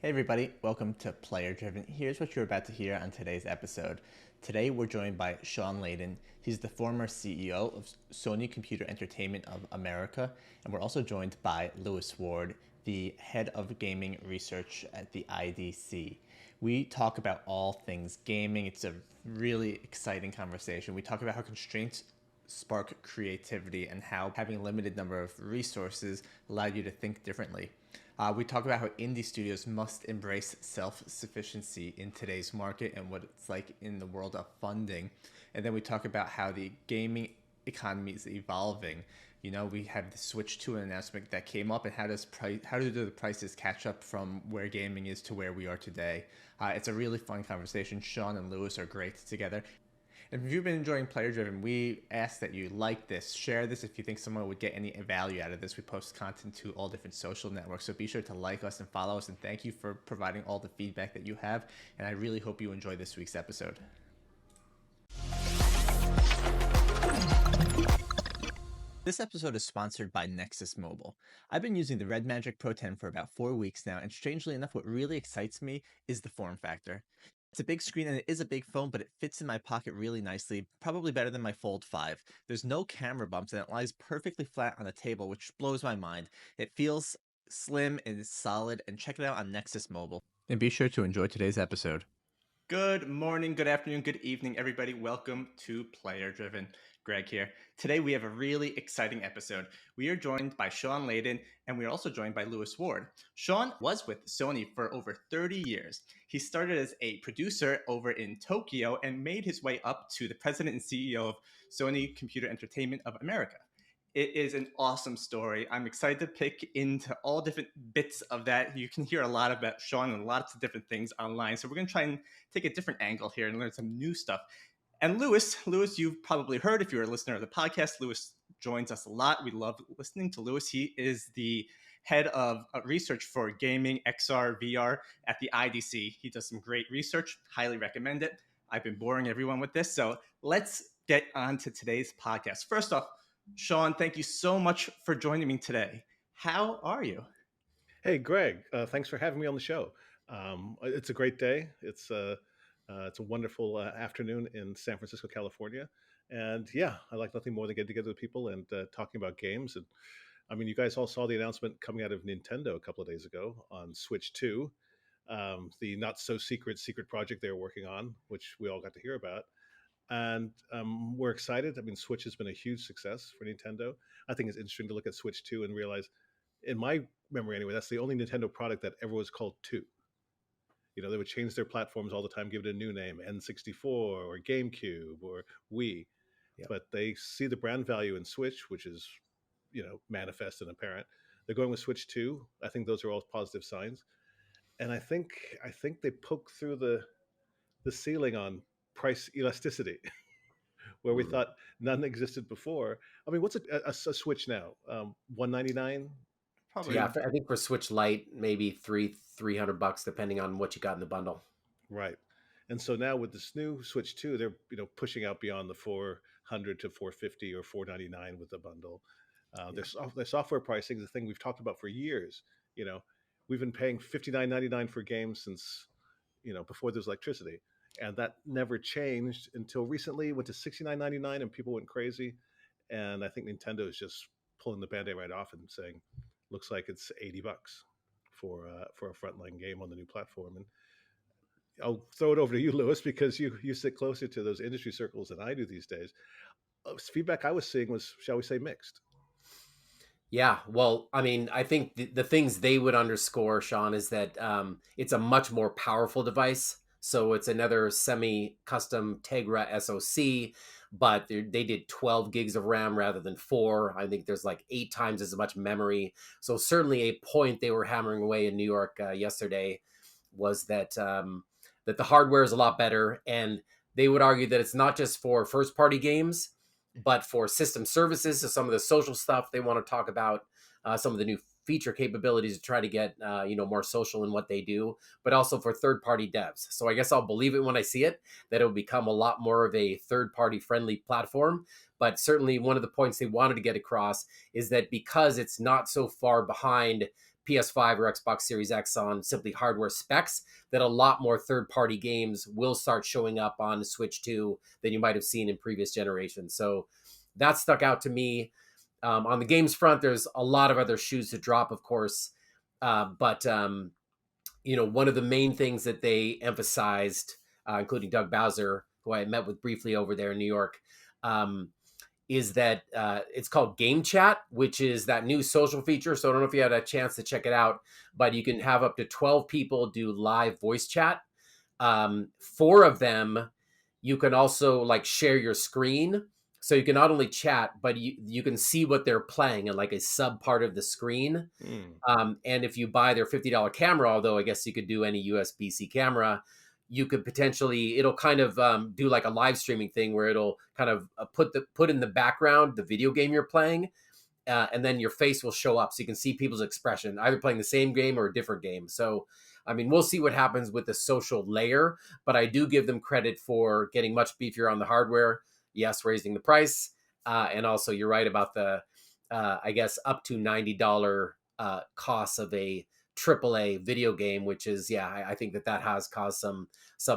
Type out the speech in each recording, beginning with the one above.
Hey everybody, welcome to Player Driven. Here's what you're about to hear on today's episode. Today we're joined by Shawn Layden. He's the former CEO of Sony Computer Entertainment of America, and we're also joined by Lewis Ward, the head of gaming research at the IDC. We talk about all things gaming. It's a really exciting conversation. We talk about how constraints spark creativity and how having a limited number of resources allow you to think differently. We talk about how indie studios must embrace self-sufficiency in today's market and what it's like in the world of funding. And then we talk about how the gaming economy is evolving. You know, we have the Switch 2 announcement that came up, and how do the prices catch up from where gaming is to where we are today? It's a really fun conversation. Shawn and Lewis are great together. And if you've been enjoying Player Driven, we ask that you like this, share this if you think someone would get any value out of this. We post content to all different social networks, so be sure to like us and follow us. And thank you for providing all the feedback that you have. And I really hope you enjoy this week's episode. This episode is sponsored by Nexus Mobile. I've been using the Red Magic Pro 10 for about 4 weeks now, and strangely enough, what really excites me is the form factor. It's a big screen and it is a big phone, but it fits in my pocket really nicely, probably better than my Fold 5. There's no camera bumps and it lies perfectly flat on the table, which blows my mind. It feels slim and it's solid, and check it out on Nexus Mobile. And be sure to enjoy today's episode. Good morning, good afternoon, good evening, everybody. Welcome to Player Driven. Greg here. Today we have a really exciting episode. We are joined by Shawn Layden, and we are also joined by Lewis Ward. Shawn was with Sony for over 30 years. He started as a producer over in Tokyo and made his way up to the president and CEO of Sony Computer Entertainment of America. It is an awesome story. I'm excited to pick into all different bits of that. You can hear a lot about Shawn and lots of different things online. So we're going to try and take a different angle here and learn some new stuff. And Lewis, you've probably heard if you're a listener of the podcast. Lewis joins us a lot. We love listening to Lewis. He is the head of research for gaming, XR, VR at the IDC. He does some great research. Highly recommend it. I've been boring everyone with this. So let's get on to today's podcast. First off, Shawn, thank you so much for joining me today. How are you? Hey, Greg, thanks for having me on the show. It's a great day. It's a wonderful afternoon in San Francisco, California. And yeah, I like nothing more than getting together with people and talking about games. And I mean, you guys all saw the announcement coming out of Nintendo a couple of days ago on Switch 2, the not so secret project they were working on, which we all got to hear about. And we're excited. I mean, Switch has been a huge success for Nintendo. I think it's interesting to look at Switch 2 and realize, in my memory anyway, that's the only Nintendo product that ever was called 2. You know, they would change their platforms all the time, give it a new name, N64 or GameCube or Wii. Yep. But they see the brand value in Switch, which is, you know, manifest and apparent. They're going with Switch 2. I think those are all positive signs. And I think they poke through the ceiling on price elasticity, where we thought none existed before. I mean, what's a Switch now? $199? Probably. Yeah, I think for Switch Lite, maybe $300 depending on what you got in the bundle. Right. And so now with this new Switch 2, they're pushing out beyond the $400 to $450 or $499 with the bundle. Their software pricing is a thing we've talked about for years. You know, we've been paying $59.99 for games since, you know, before there's electricity, and that never changed until recently. It went to $69.99 and people went crazy. And I think Nintendo is just pulling the Band-Aid right off and saying, looks like it's $80 for a frontline game on the new platform. And I'll throw it over to you, Lewis, because you sit closer to those industry circles than I do these days. Feedback I was seeing was, shall we say, mixed. Yeah, well, I mean, I think the things they would underscore, Shawn, is that it's a much more powerful device. So it's another semi-custom Tegra SoC, but they did 12 gigs of RAM rather than 4. I think there's like 8 times as much memory. So certainly a point they were hammering away in New York yesterday was that that the hardware is a lot better. And they would argue that it's not just for first-party games, but for system services. So some of the social stuff they want to talk about, some of the new feature capabilities to try to get more social in what they do, but also for third-party devs. So I guess I'll believe it when I see it, that it will become a lot more of a third-party friendly platform. But certainly one of the points they wanted to get across is that because it's not so far behind PS5 or Xbox Series X on simply hardware specs, that a lot more third-party games will start showing up on Switch 2 than you might have seen in previous generations. So that stuck out to me. On the games front, there's a lot of other shoes to drop, of course. But one of the main things that they emphasized, including Doug Bowser, who I met with briefly over there in New York, is that it's called Game Chat, which is that new social feature. So I don't know if you had a chance to check it out, but you can have up to 12 people do live voice chat. Four of them, you can also like share your screen. So you can not only chat, but you can see what they're playing in like a sub part of the screen. And if you buy their $50 camera, although I guess you could do any USB-C camera, you could potentially, it'll kind of do like a live streaming thing where it'll kind of put in the background the video game you're playing, and then your face will show up so you can see people's expression, either playing the same game or a different game. So, I mean, we'll see what happens with the social layer, but I do give them credit for getting much beefier on the hardware. Yes, raising the price. And also, you're right about the, I guess, up to $90 cost of a AAA video game, which is, yeah, I think that has caused some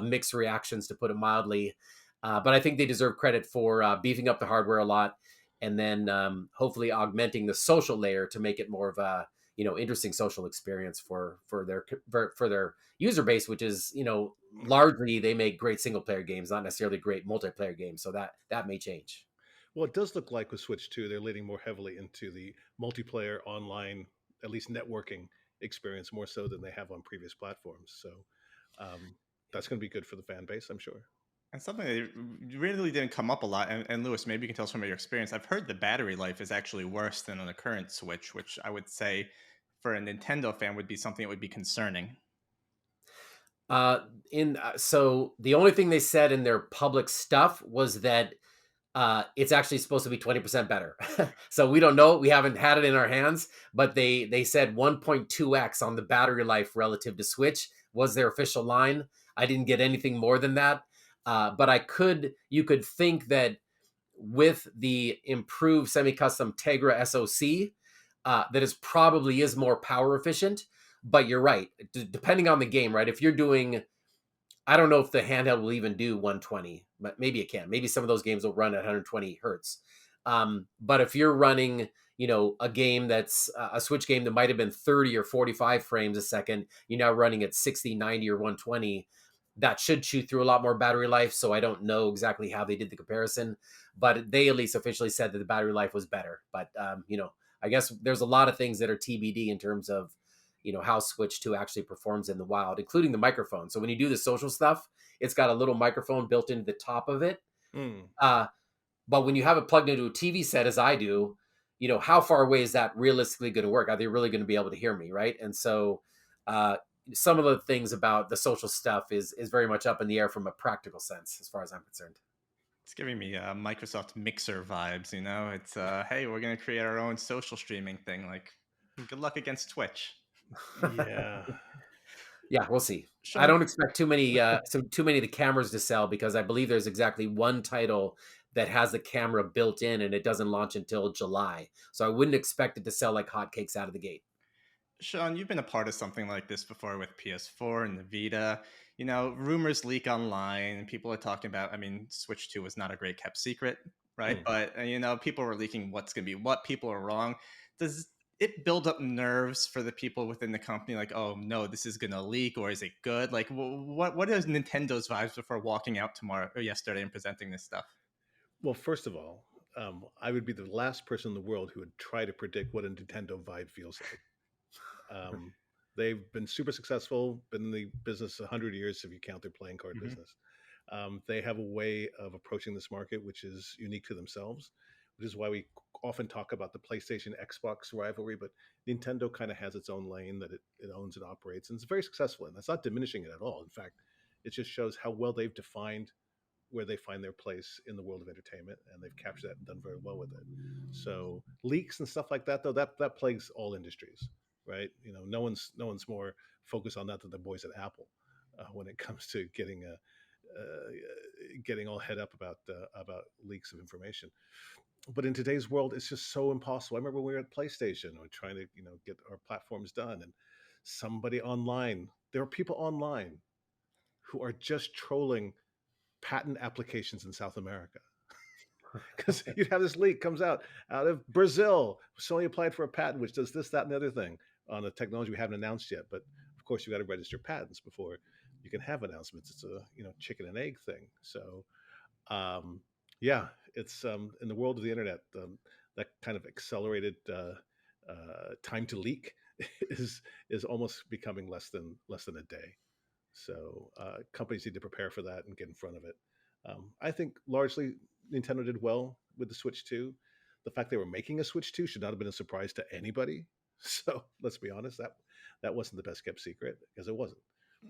mixed reactions, to put it mildly. But I think they deserve credit for beefing up the hardware a lot, and then hopefully augmenting the social layer to make it more of a interesting social experience for their user base, which is largely they make great single player games, not necessarily great multiplayer games. So that may change. Well, it does look like with Switch 2, they're leaning more heavily into the multiplayer online, at least networking experience, more so than they have on previous platforms. So that's going to be good for the fan base, I'm sure. And something that really didn't come up a lot, and Lewis, maybe you can tell us from your experience. I've heard the battery life is actually worse than on the current Switch, which I would say for a Nintendo fan would be something that would be concerning. So the only thing they said in their public stuff was that it's actually supposed to be 20% better. So we don't know. We haven't had it in our hands, but they said 1.2x on the battery life relative to Switch was their official line. I didn't get anything more than that. But you could think that with the improved semi-custom Tegra SoC, that probably is more power efficient. But you're right. Depending on the game, right? If you're doing, I don't know if the handheld will even do 120, but maybe it can. Maybe some of those games will run at 120 hertz. But if you're running, a game that's a Switch game that might have been 30 or 45 frames a second, you're now running at 60, 90, or 120. That should chew through a lot more battery life. So I don't know exactly how they did the comparison, but they at least officially said that the battery life was better. But, I guess there's a lot of things that are TBD in terms of, how Switch 2 actually performs in the wild, including the microphone. So when you do the social stuff, it's got a little microphone built into the top of it. But when you have it plugged into a TV set, as I do, how far away is that realistically going to work? Are they really going to be able to hear me? Right. And so some of the things about the social stuff is very much up in the air from a practical sense, as far as I'm concerned. It's giving me Microsoft Mixer vibes, It's, hey, we're going to create our own social streaming thing. Like, good luck against Twitch. Yeah. Yeah, we'll see. Shawn, I don't expect too many of the cameras to sell, because I believe there's exactly one title that has the camera built in and it doesn't launch until July. So I wouldn't expect it to sell like hotcakes out of the gate. Shawn, you've been a part of something like this before with PS4 and the Vita. Rumors leak online and people are talking about, Switch 2 was not a great kept secret, right? But, people were leaking what's going to be what, people are wrong. Does it build up nerves for the people within the company? Like, oh no, this is going to leak, or is it good? Like, what is Nintendo's vibes before walking out tomorrow or yesterday and presenting this stuff? Well, first of all, I would be the last person in the world who would try to predict what a Nintendo vibe feels like. They've been super successful, been in the business 100 years if you count their playing card business. They have a way of approaching this market which is unique to themselves, which is why we often talk about the PlayStation Xbox rivalry, but Nintendo kind of has its own lane that it owns and operates, and it's very successful. And that's not diminishing it at all. In fact, it just shows how well they've defined where they find their place in the world of entertainment, and they've captured that and done very well with it. So leaks and stuff like that, though, that plagues all industries, right? No one's more focused on that than the boys at Apple when it comes to getting getting all head up about leaks of information. But in today's world, it's just so impossible. I remember when we were at PlayStation, or trying to get our platforms done, and somebody online, there are people online who are just trolling patent applications in South America. Because you'd have this leak comes out of Brazil. Sony applied for a patent which does this, that, and the other thing on a technology we haven't announced yet. But of course, you got to register patents before you can have announcements. It's a chicken and egg thing. So um, yeah, it's in the world of the internet, that kind of accelerated time to leak is almost becoming less than a day. So companies need to prepare for that and get in front of it. I think largely Nintendo did well with the Switch 2. The fact they were making a Switch 2 should not have been a surprise to anybody. So let's be honest, that wasn't the best kept secret, because it wasn't.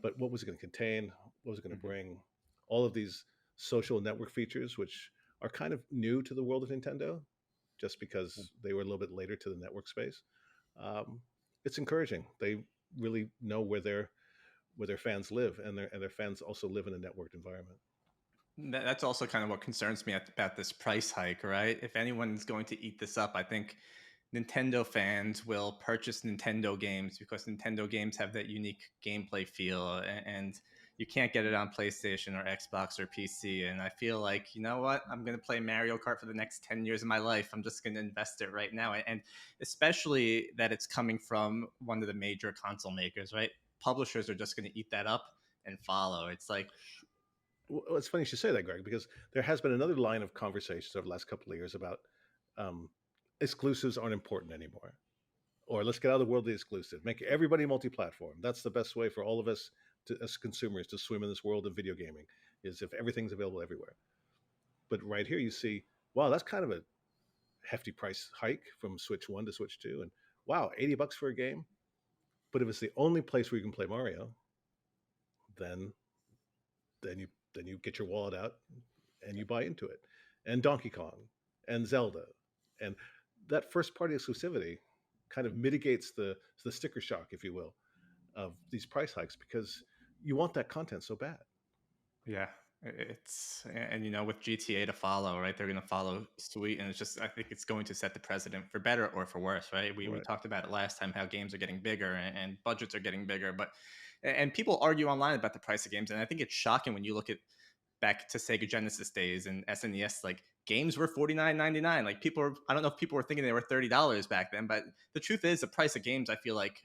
But what was it going to contain? What was it going to bring? All of these social network features, which are kind of new to the world of Nintendo, just because they were a little bit later to the network space. Um, it's encouraging. They really know where their fans live, and their fans also live in a networked environment. That's also kind of what concerns me about this price hike, right? If anyone's going to eat this up, I think Nintendo fans will purchase Nintendo games because Nintendo games have that unique gameplay feel, and you can't get it on PlayStation or Xbox or PC. And I feel like, you know what? I'm going to play Mario Kart for the next 10 years of my life. I'm just going to invest it right now. And especially that it's coming from one of the major console makers, right? Publishers are just going to eat that up and follow. It's like, Well, it's funny you should say that, Greg, because there has been another line of conversations over the last couple of years about um, exclusives aren't important anymore, or let's get out of the world of the exclusive, make everybody multi-platform. That's the best way for all of us as consumers to swim in this world of video gaming, is if everything's available everywhere. But right here, you see, wow, that's kind of a hefty price hike from Switch 1 to Switch 2, and wow, $80 for a game. But if it's the only place where you can play Mario, then then you get your wallet out and you buy into it, and Donkey Kong and Zelda, and that first party exclusivity kind of mitigates the sticker shock, if you will, of these price hikes, because you want that content so bad. yeah, it's and with GTA to follow, right? They're going to follow suit, and it's just I think it's going to set the precedent for better or for worse, right? We Right. talked about it last time how games are getting bigger and budgets are getting bigger, but and people argue online about the price of games, and I think it's shocking when you look at back to Sega Genesis days and SNES, like games were $49.99. Like I don't know if people were thinking they were $30 back then, but the truth is the price of games I feel like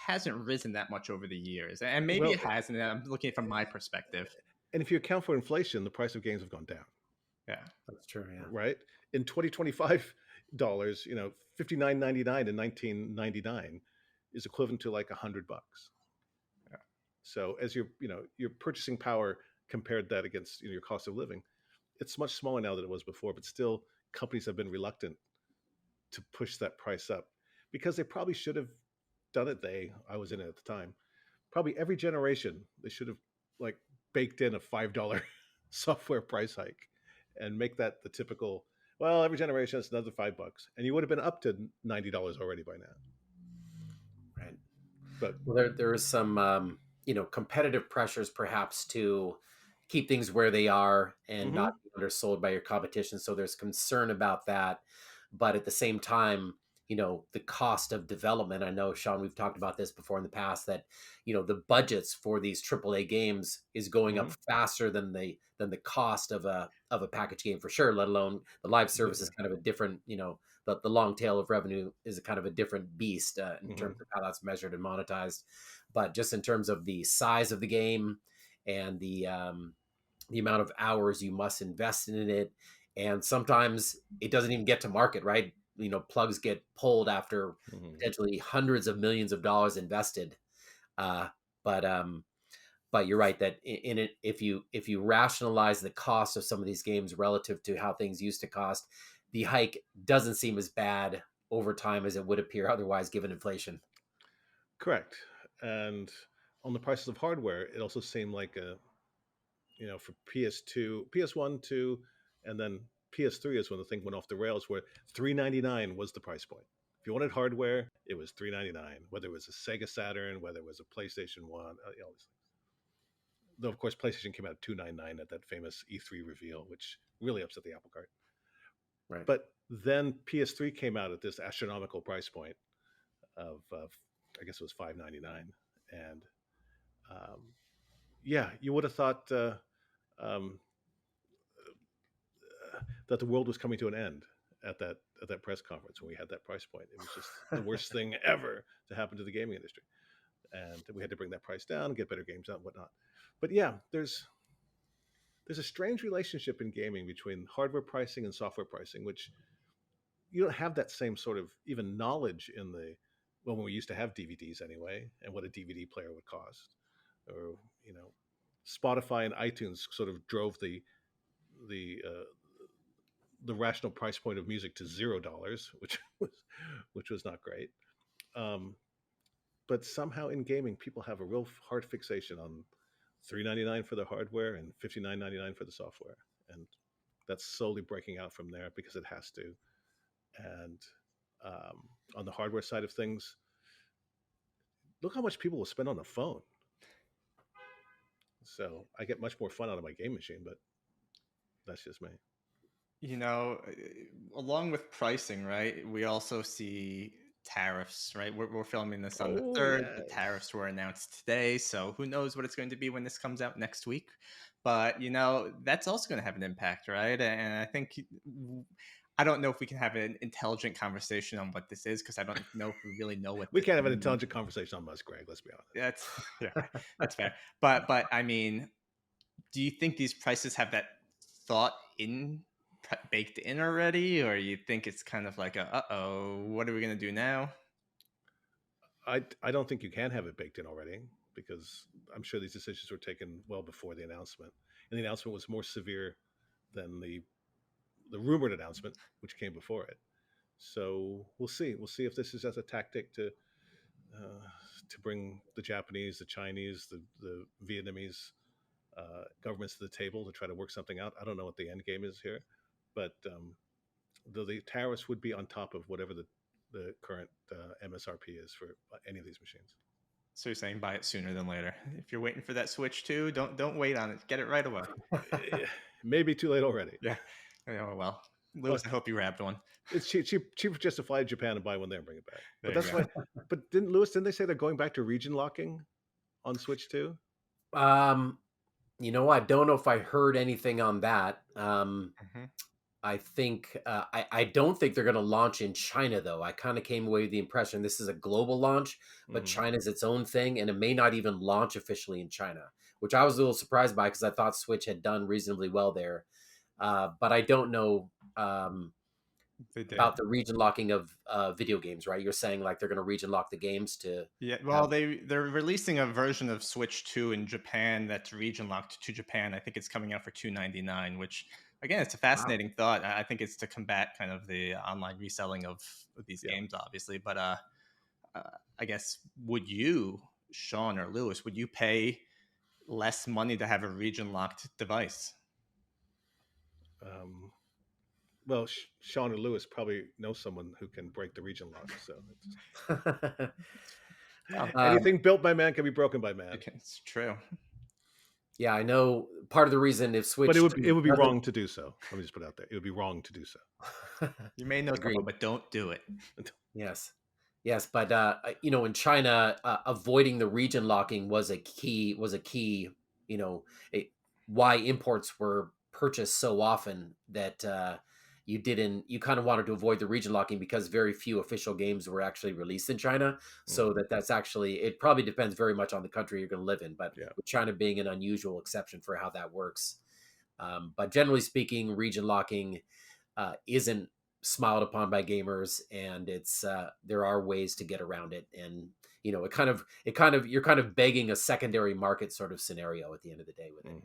hasn't risen that much over the years, and maybe Well, it hasn't. And I'm looking at it from my perspective. and if you account for inflation, the price of games have gone down, Yeah. That's true. Yeah. right? In 2025 dollars, 59.99 in 1999 is equivalent to like $100. Yeah. So as your purchasing power compared that against your cost of living, it's much smaller now than it was before. But still, companies have been reluctant to push that price up, because they probably should have done it. I was in it at the time. Probably every generation they should have like baked in a $5 software price hike, and make that the typical. Well, every generation it's another $5, and you would have been up to $90 already by now. Right. But Well, there is some competitive pressures perhaps to keep things where they are and mhm, not be undersold by your competition. So there's concern about that, but at the same time, the cost of development. I know, Sean, we've talked about this before in the past, that the budgets for these AAA games is going up mhm, faster than the cost of a package game, for sure. Let alone the live service is absolutely. kind of a different. The long tail of revenue is a kind of a different beast in Mhm. terms of how that's measured and monetized. But just in terms of the size of the game and the amount of hours you must invest in it, and sometimes it doesn't even get to market, right? Plugs get pulled after Mhm. potentially hundreds of millions of dollars invested. Uh, but but you're right that in it, if you rationalize the cost of some of these games relative to how things used to cost, the hike doesn't seem as bad over time as it would appear otherwise, given inflation. Correct. And on the prices of hardware, it also seemed like for PS2, PS1, 2, and then PS3 is when the thing went off the rails, where $399 was the price point. If you wanted hardware, it was $399, whether it was a Sega Saturn, whether it was a PlayStation 1, all these things. though of course PlayStation came out at $299 at that famous E3 reveal, which really upset the apple cart. Right. But then PS3 came out at this astronomical price point of I guess it was $599, and yeah, you would have thought um, that the world was coming to an end at that press conference when we had that price point. It was just the worst thing ever to happen to the gaming industry, and we had to bring that price down, get better games out, and whatnot. But yeah, there's a strange relationship in gaming between hardware pricing and software pricing, which you don't have that same sort of even knowledge in the when we used to have DVDs anyway, and what a DVD player would cost, or Spotify and iTunes sort of drove the rational price point of music to $0, which was not great. But somehow in gaming, people have a real hard fixation on $399 for the hardware and $59.99 for the software, and that's slowly breaking out from there because it has to. And on the hardware side of things, look how much people will spend on a phone. So I get much more fun out of my game machine, but that's just me. Along with pricing, right, we also see tariffs, right? We're filming this on the 3rd. Yes. The tariffs were announced today, so who knows what it's going to be when this comes out next week. But, that's also going to have an impact, right? And I think I don't know if we can have an intelligent conversation on what this is, because I don't know if we really know what we this can't have an means. intelligent conversation on Musk, Greg. Let's be honest. That's fair. But I mean, do you think these prices have that thought baked in already, or you think it's kind of like what are we going to do now? I don't think you can have it baked in already, because I'm sure these decisions were taken well before the announcement, and the announcement was more severe than the rumored announcement, which came before it. So we'll see if this is as a tactic to bring the Japanese, the Chinese, the Vietnamese governments to the table to try to work something out. I don't know what the end game is here, but the tariffs would be on top of whatever the current MSRP is for any of these machines. So you're saying buy it sooner than later. If you're waiting for that Switch 2, don't wait on it. Get it right away. Maybe too late already. Yeah. Oh, well, Lewis, I hope you grabbed one. It's cheaper just to fly to Japan and buy one there and bring it back. But that's why. But didn't they say they're going back to region locking on Switch 2? I don't know if I heard anything on that. I think I don't think they're going to launch in China, though. I kind of came away with the impression this is a global launch, but China's its own thing, and it may not even launch officially in China, which I was a little surprised by because I thought Switch had done reasonably well there. But I don't know about the region locking of video games, right? You're saying like they're going to region lock the games to... Yeah, well, they're releasing a version of Switch 2 in Japan that's region locked to Japan. I think it's coming out for $299, which... Again, it's a fascinating thought. I think it's to combat kind of the online reselling of these games, obviously. But I guess, would you, Shawn or Lewis, would you pay less money to have a region-locked device? Well, Shawn or Lewis probably know someone who can break the region lock. So anything built by man can be broken by man. It's true. Yeah, I know part of the reason if Switch... But it would be wrong to do so. Let me just put it out there. It would be wrong to do so. You may know someone, but don't do it. Yes, but in China, avoiding the region locking was a key. Why imports were purchased so often that you kind of wanted to avoid the region locking because very few official games were actually released in China. So that's actually, it probably depends very much on the country you're going to live in, but with China being an unusual exception for how that works. But generally speaking, region locking isn't smiled upon by gamers, and it's there are ways to get around it. And you're kind of begging a secondary market sort of scenario at the end of the day with it.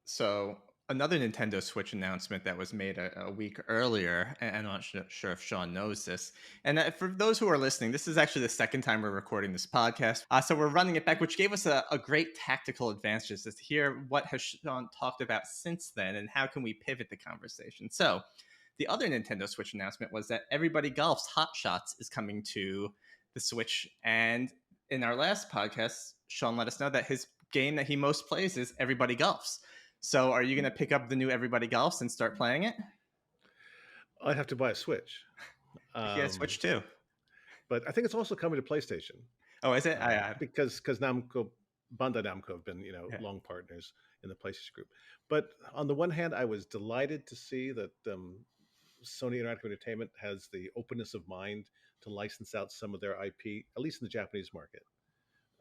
So another Nintendo Switch announcement that was made a week earlier, and I'm not sure if Shawn knows this. And for those who are listening, this is actually the second time we're recording this podcast. So we're running it back, which gave us a great tactical advantage to hear what has Shawn talked about since then and how can we pivot the conversation. So the other Nintendo Switch announcement was that Everybody Golf's Hot Shots is coming to the Switch. And in our last podcast, Shawn let us know that his game that he most plays is Everybody Golfs. So are you going to pick up the new Everybody Golfs and start playing it? I'd have to buy a Switch. Yeah, Switch too. But I think it's also coming to PlayStation. Oh, is it? Because Namco, Bandai Namco have been Yeah. long partners in the PlayStation group. But on the one hand, I was delighted to see that Sony Interactive Entertainment has the openness of mind to license out some of their IP, at least in the Japanese market,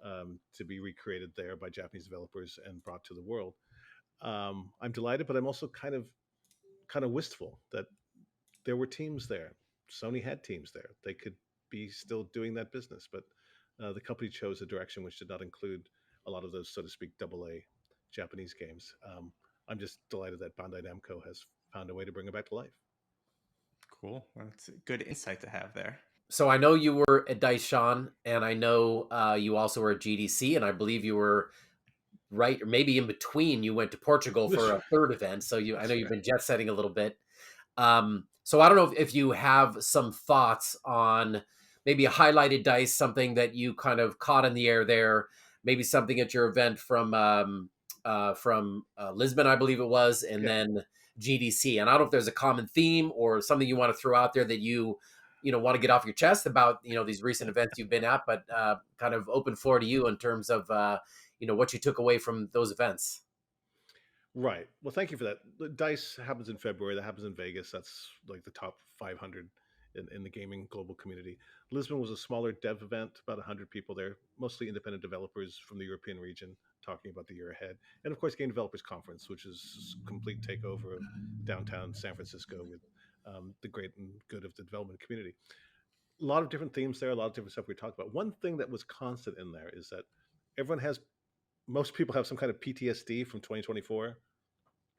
to be recreated there by Japanese developers and brought to the world. I'm delighted, but I'm also kind of wistful that there were teams there. Sony had teams there. They could be still doing that business, but the company chose a direction which did not include a lot of those, so to speak, AA Japanese games. I'm just delighted that Bandai Namco has found a way to bring it back to life. Cool. Well, that's a good insight to have there. So I know you were at DICE, Shawn, and I know you also were at GDC, and I believe you were right, or maybe in between. You went to Portugal for a third event, so I know you've been jet setting a little bit. So I don't know if you have some thoughts on maybe a highlighted DICE, something that you kind of caught in the air there, maybe something at your event from Lisbon, I believe it was, and then GDC. And I don't know if there's a common theme or something you want to throw out there that you want to get off your chest about these recent events you've been at, but kind of open floor to you in terms of what you took away from those events. Right. Well, thank you for that. The DICE happens in February. That happens in Vegas. That's like the top 500 in the gaming global community. Lisbon was a smaller dev event, about 100 people there, mostly independent developers from the European region talking about the year ahead. And of course, Game Developers Conference, which is a complete takeover of downtown San Francisco with the great and good of the development community. A lot of different themes there, a lot of different stuff we talked about. One thing that was constant in there is that most people have some kind of PTSD from 2024,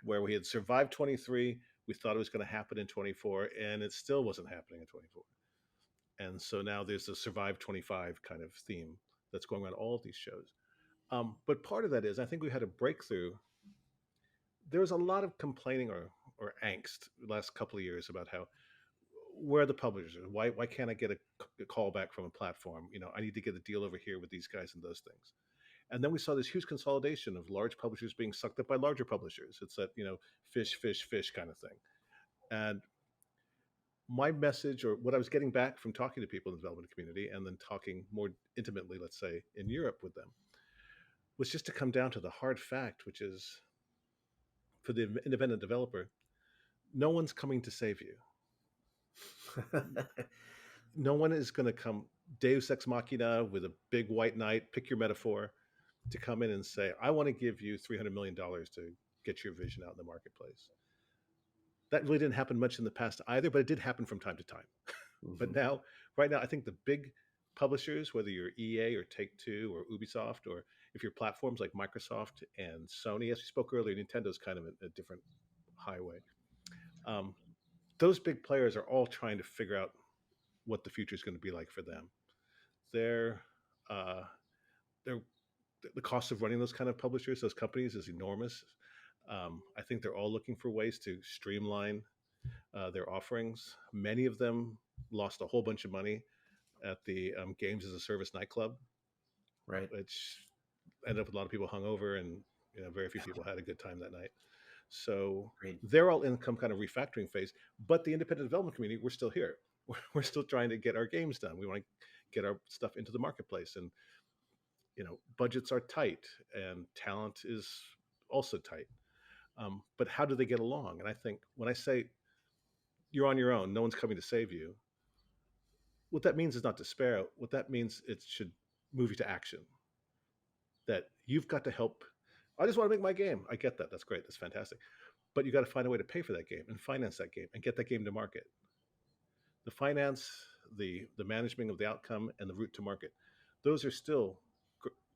where we had survived 23. We thought it was going to happen in 24, and it still wasn't happening in 24. And so now there's a survive 25 kind of theme that's going on all of these shows. But part of that is, I think we had a breakthrough. There was a lot of complaining or angst the last couple of years about where are the publishers? Why can't I get a call back from a platform? I need to get a deal over here with these guys and those things. And then we saw this huge consolidation of large publishers being sucked up by larger publishers. It's that, fish, fish, fish kind of thing. And my message, or what I was getting back from talking to people in the development community and then talking more intimately, let's say, in Europe with them, was just to come down to the hard fact, which is for the independent developer, no one's coming to save you. No one is going to come Deus Ex Machina with a big white knight, pick your metaphor, to come in and say, I want to give you $300 million to get your vision out in the marketplace. That really didn't happen much in the past either, but it did happen from time to time. Mm-hmm. But right now, I think the big publishers, whether you're EA or Take-Two or Ubisoft, or if you're platforms like Microsoft and Sony, as we spoke earlier, Nintendo's kind of a different highway. Those big players are all trying to figure out what the future is going to be like for them. They're the cost of running those kind of publishers, those companies, is enormous. I think they're all looking for ways to streamline their offerings. Many of them lost a whole bunch of money at the games as a service nightclub, right? Which ended up with a lot of people hungover, and very few people had a good time that night. So they're all in some kind of refactoring phase. But the independent development community, we're still here. We're still trying to get our games done. We want to get our stuff into the marketplace, and budgets are tight and talent is also tight. But how do they get along? And I think when I say you're on your own, no one's coming to save you, what that means is not despair. What that means, it should move you to action. That you've got to help. I just want to make my game. I get that. That's great. That's fantastic. But you got to find a way to pay for that game and finance that game and get that game to market. The finance, the management of the outcome, and the route to market, those are still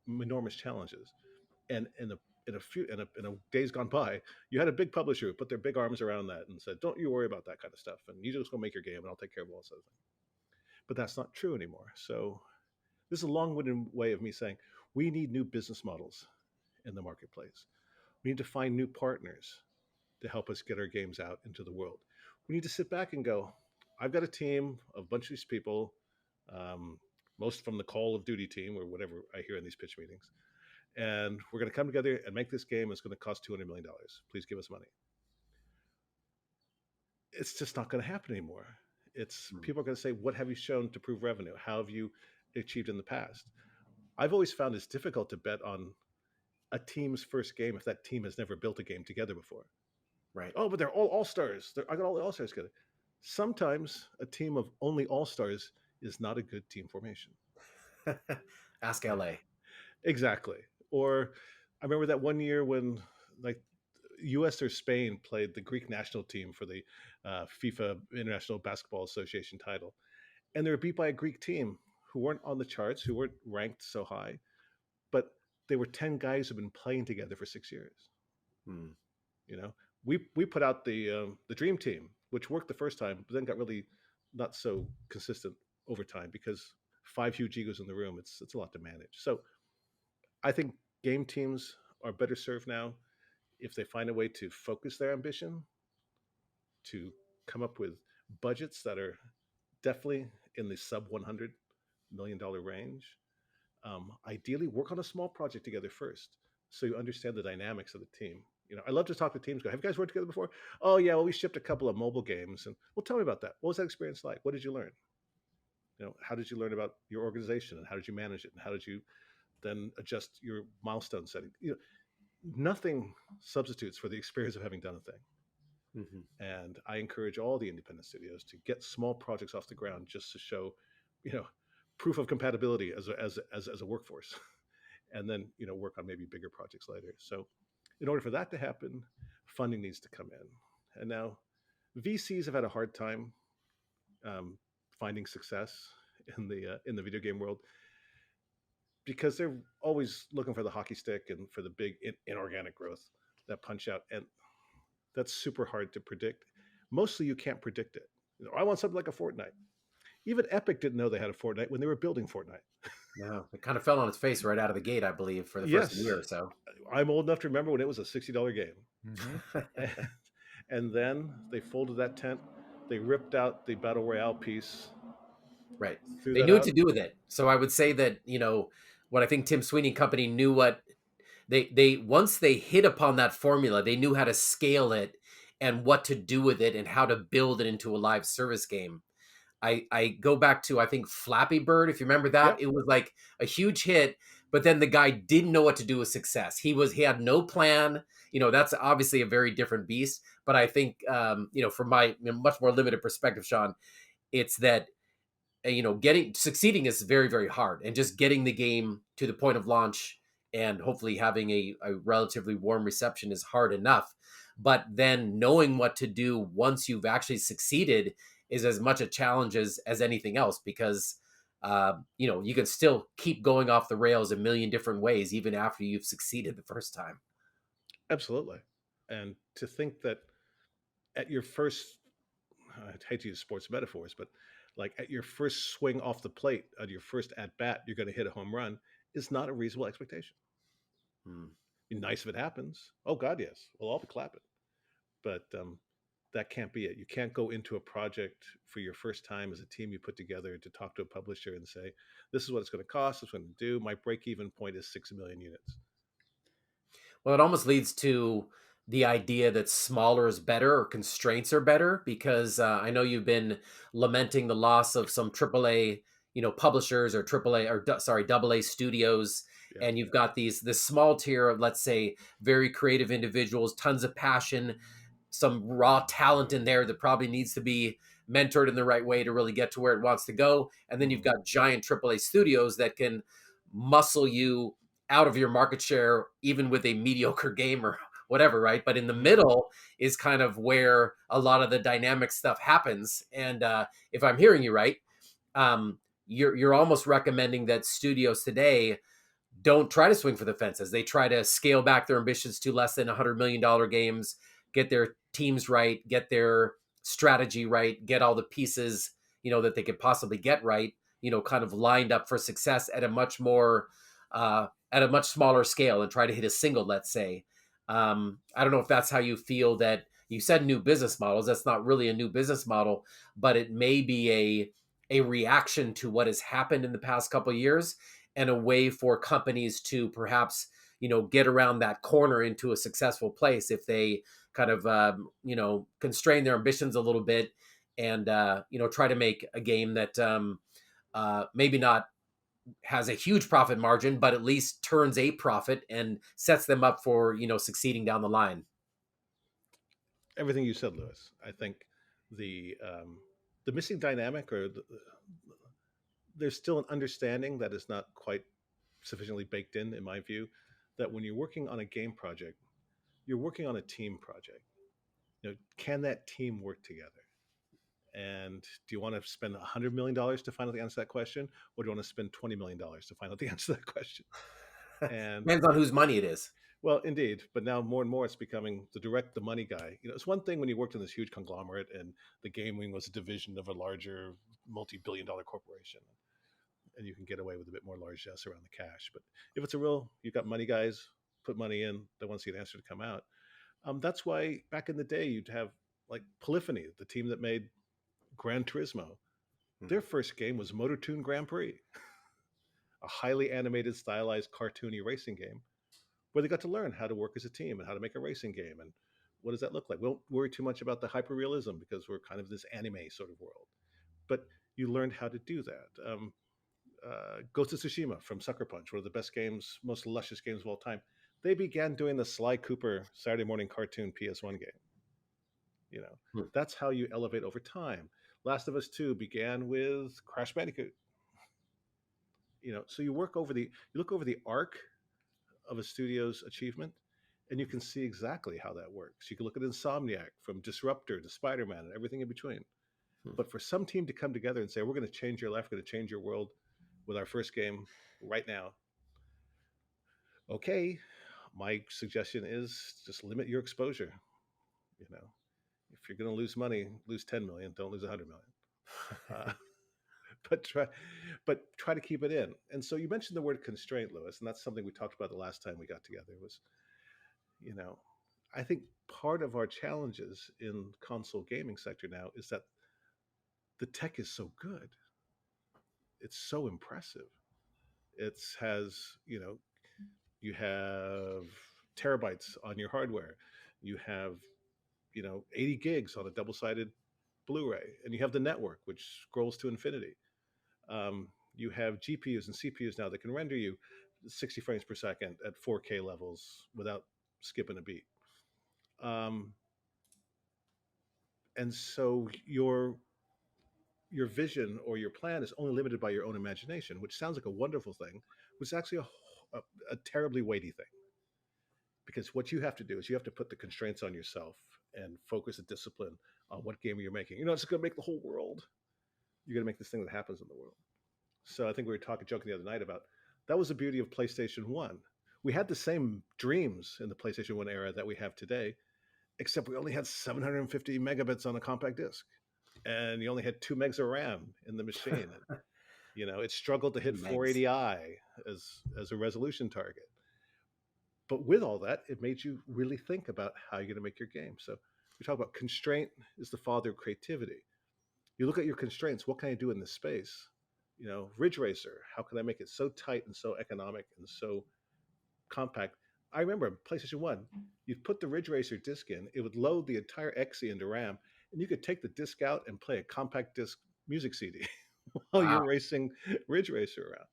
enormous challenges. And in a days gone by, you had a big publisher who put their big arms around that and said, "Don't you worry about that kind of stuff, and you just go make your game, and I'll take care of all this other thing." But that's not true anymore. So this is a long-winded way of me saying we need new business models in the marketplace. We need to find new partners to help us get our games out into the world. We need to sit back and go, I've got a team of a bunch of these people, most from the Call of Duty team or whatever I hear in these pitch meetings. and we're going to come together and make this game. It's going to cost $200 million. Please give us money. It's just not going to happen anymore. It's people are going to say, what have you shown to prove revenue? How have you achieved in the past? I've always found it's difficult to bet on a team's first game if that team has never built a game together before. Right. Oh, but they're all all-stars. I got all the all-stars together. Sometimes a team of only all-stars is not a good team formation. Ask LA. Exactly. Or I remember that one year when like US or Spain played the Greek national team for the FIFA International Basketball Association title. And they were beat by a Greek team who weren't on the charts, who weren't ranked so high, but they were 10 guys who've been playing together for 6 years. You know, we put out the dream team, which worked the first time, but then got really not so consistent over time because 5 huge egos in the room. It's a lot to manage. So I think game teams are better served now if they find a way to focus their ambition, to come up with budgets that are definitely in the sub $100 million range. Ideally, work on a small project together first, so you understand the dynamics of the team. You know, I love to talk to teams. Go, have you guys worked together before? Oh yeah, well we shipped a couple of mobile games, and well, tell me about that. What was that experience like? What did you learn? You know, how did you learn about your organization, and how did you manage it, and how did you then adjust your milestone setting? You know, nothing substitutes for the experience of having done a thing. And I encourage all the independent studios to get small projects off the ground just to show, you know, proof of compatibility as a workforce, and then, you know, work on maybe bigger projects later. So in order for that to happen, funding needs to come in. And now VCs have had a hard time finding success in the video game world because they're always looking for the hockey stick and for the big inorganic growth, that punch out. And that's super hard to predict. Mostly you can't predict it. You know, I want something like a Fortnite. Even Epic didn't know they had a Fortnite when they were building Fortnite. No, it kind of fell on its face right out of the gate, I believe, for the first year or so. I'm old enough to remember when it was a $60 game. And then they folded that tent. They ripped out the Battle Royale piece. Right. They knew what to do with it. So I would say that, you know, what I think Tim Sweeney Company knew what they once they hit upon that formula, they knew how to scale it and what to do with it and how to build it into a live service game. I go back to, I think, Flappy Bird, if you remember that. Yep. It was like a huge hit, but then the guy didn't know what to do with success. He had no plan. You know, that's obviously a very different beast. But I think, you know, from my much more limited perspective, Shawn, it's that, you know, succeeding is very, very hard. And just getting the game to the point of launch and hopefully having a relatively warm reception is hard enough. But then knowing what to do once you've actually succeeded is as much a challenge as anything else, because you know, you can still keep going off the rails a million different ways even after you've succeeded the first time. Absolutely. And to think that at your first, I hate to use sports metaphors, but like at your first swing off the plate, at your first at bat, you're going to hit a home run is not a reasonable expectation. Be nice if it happens. Oh God, yes. We'll all be clapping. But that can't be it. You can't go into a project for your first time as a team you put together to talk to a publisher and say, this is what it's going to cost, this is what I'm going to do. My break-even point is 6 million units. Well, it almost leads to the idea that smaller is better or constraints are better, because I know you've been lamenting the loss of some AAA, you know, publishers or AA studios. Yeah. And you've got this small tier of, let's say, very creative individuals, tons of passion, some raw talent in there that probably needs to be mentored in the right way to really get to where it wants to go. And then you've got giant AAA studios that can muscle you out of your market share, even with a mediocre game or whatever, right? But in the middle is kind of where a lot of the dynamic stuff happens. And if I'm hearing you right, you're almost recommending that studios today don't try to swing for the fences. They try to scale back their ambitions to less than $100 million games, get their teams right, get their strategy right, get all the pieces, you know, that they could possibly get right, you know, kind of lined up for success at a much more, at a much smaller scale, and try to hit a single, let's say. I don't know if that's how you feel. That you said new business models. That's not really a new business model, but it may be a reaction to what has happened in the past couple of years. and a way for companies to perhaps, get around that corner into a successful place if they kind of, constrain their ambitions a little bit and, try to make a game that maybe not has a huge profit margin, but at least turns a profit and sets them up for, succeeding down the line. Everything you said, Lewis. I think the the missing dynamic, or there's still an understanding that is not quite sufficiently baked in my view, that when you're working on a game project, you're working on a team project. Can that team work together? And do you want to spend $100 million to find out the answer to that question, or do you want to spend $20 million to find out the answer to that question? And Depends on whose money it is. well, indeed, but now more and more it's becoming the money guy. It's one thing when you worked in this huge conglomerate and the gaming was a division of a larger multi-billion-dollar corporation, and you can get away with a bit more largesse around the cash. But if it's you've got money guys, put money in, they want to see an answer to come out. That's why back in the day you'd have like Polyphony, the team that made Gran Turismo. Their first game was Motor Toon Grand Prix, a highly animated, stylized, cartoony racing game where they got to learn how to work as a team and how to make a racing game. And what does that look like? We don't worry too much about the hyperrealism because we're kind of this anime sort of world. But you learned how to do that. Ghost of Tsushima from Sucker Punch, one of the best games, most luscious games of all time. They began doing the Sly Cooper Saturday morning cartoon PS1 game. That's how you elevate over time. Last of Us 2 began with Crash Bandicoot. So you look over the arc of a studio's achievement, and you can see exactly how that works. You can look at Insomniac from Disruptor to Spider-Man and everything in between. But for some team to come together and say, we're going to change your life, we're going to change your world with our first game right now. Okay, my suggestion is just limit your exposure. If you're going to lose money, lose 10 million, don't lose 100 million. But try to keep it in. And so you mentioned the word constraint, Lewis, and that's something we talked about the last time we got together. Was, I think part of our challenges in console gaming sector now is that the tech is so good. It's so impressive. It has, you have terabytes on your hardware. You have, 80 gigs on a double-sided Blu-ray, and you have the network, which scrolls to infinity. You have GPUs and CPUs now that can render you 60 frames per second at 4K levels without skipping a beat. And so your vision or your plan is only limited by your own imagination, which sounds like a wonderful thing, which is actually a terribly weighty thing. Because what you have to do is you have to put the constraints on yourself and focus a discipline on what game you're making. You're not just going to make the whole world. You're going to make this thing that happens in the world. So I think we were joking the other night about that was the beauty of PlayStation 1. We had the same dreams in the PlayStation 1 era that we have today, except we only had 750 megabits on a compact disc. And you only had 2 megs of RAM in the machine. And, it struggled to hit 480i as a resolution target. But with all that, it made you really think about how you're going to make your game. So we talk about constraint is the father of creativity. You look at your constraints. What can I do in this space? Ridge Racer, how can I make it so tight and so economic and so compact? I remember PlayStation 1, you'd put the Ridge Racer disc in, it would load the entire XE into RAM, and you could take the disc out and play a compact disc music CD while you're racing Ridge Racer around,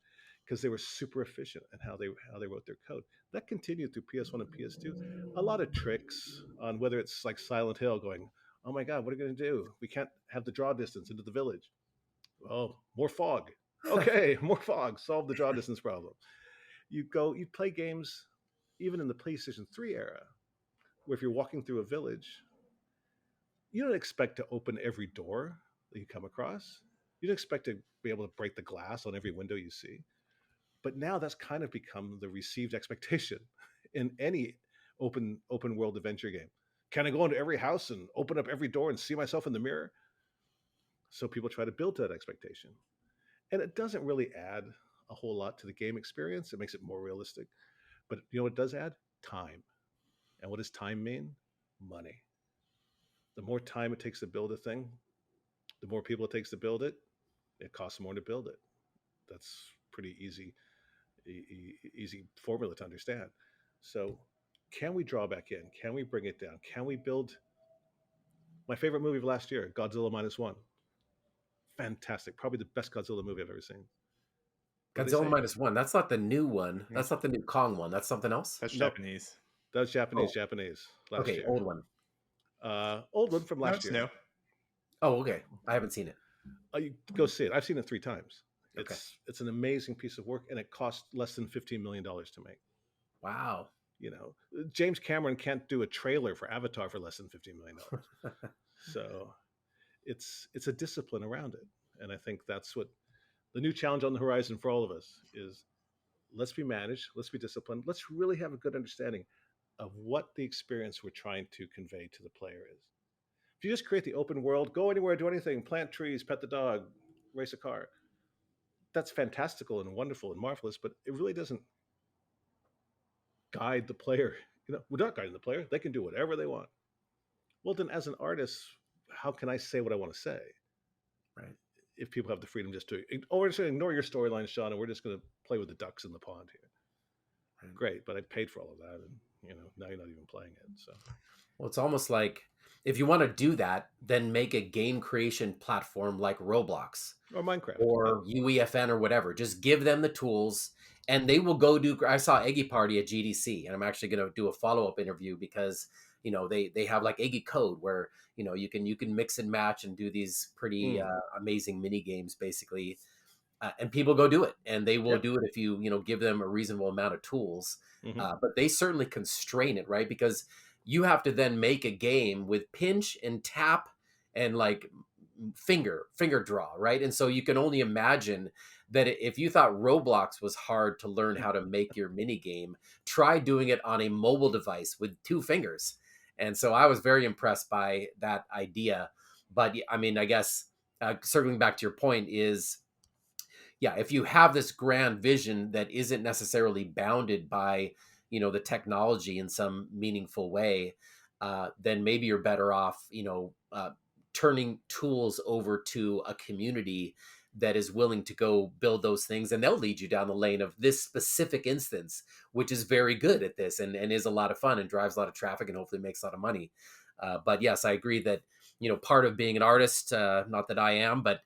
because they were super efficient in how they wrote their code. That continued through PS1 and PS2. A lot of tricks on whether it's like Silent Hill going, oh my God, what are we going to do? We can't have the draw distance into the village. Oh, more fog. Okay, more fog. Solve the draw distance problem. You play games even in the PlayStation 3 era, where if you're walking through a village, you don't expect to open every door that you come across. You don't expect to be able to break the glass on every window you see. But now that's kind of become the received expectation in any open world adventure game. Can I go into every house and open up every door and see myself in the mirror? So people try to build to that expectation. And it doesn't really add a whole lot to the game experience. It makes it more realistic. But you know what it does add? Time. And what does time mean? Money. The more time it takes to build a thing, the more people it takes to build it, it costs more to build it. That's pretty easy easy formula to understand. So, can we draw back in? Can we bring it down? Can we build my favorite movie of last year, Godzilla minus one? Fantastic, probably the best Godzilla movie I've ever seen. What they Godzilla say? minus one. That's not the new one. Yeah, That's not the new Kong one. That's something else. that's Nope, Japanese. that was Oh, Japanese last okay, year. old one. Old one from No, last it's year. new. Oh, okay. I haven't seen it. You go see it. I've seen it 3 times. Okay. It's an amazing piece of work, and it cost less than $15 million to make. Wow. You know, James Cameron can't do a trailer for Avatar for less than $15 million. So it's a discipline around it, and I think that's what the new challenge on the horizon for all of us is. Let's be managed. Let's be disciplined. Let's really have a good understanding of what the experience we're trying to convey to the player is. If you just create the open world, go anywhere, do anything, plant trees, pet the dog, race a car, that's fantastical and wonderful and marvelous, but it really doesn't guide the player. We're not guiding the player. They can do whatever they want. Well, then, as an artist, how can I say what I want to say? Right. If people have the freedom just to, we're just going to ignore your storyline, Sean, and we're just going to play with the ducks in the pond here. Right. Great, but I paid for all of that, and now you're not even playing it. So, Well, it's almost like if you want to do that, then make a game creation platform like Roblox or Minecraft. or UEFN or whatever. Just give them the tools and they will go do. I saw Eggy Party at GDC, and I'm actually going to do a follow-up interview because they have like Eggy Code where you can mix and match and do these pretty amazing mini games basically. And people go do it, and they will do it if you give them a reasonable amount of tools. But they certainly constrain it, right? Because you have to then make a game with pinch and tap and like finger draw, right? And so you can only imagine that if you thought Roblox was hard to learn how to make your mini game, try doing it on a mobile device with 2 fingers. And so I was very impressed by that idea. But I mean, I guess circling back to your point is, yeah, if you have this grand vision that isn't necessarily bounded by the technology in some meaningful way, then maybe you're better off turning tools over to a community that is willing to go build those things, and they'll lead you down the lane of this specific instance, which is very good at this and is a lot of fun and drives a lot of traffic and hopefully makes a lot of money. But yes, I agree that part of being an artist, not that I am, but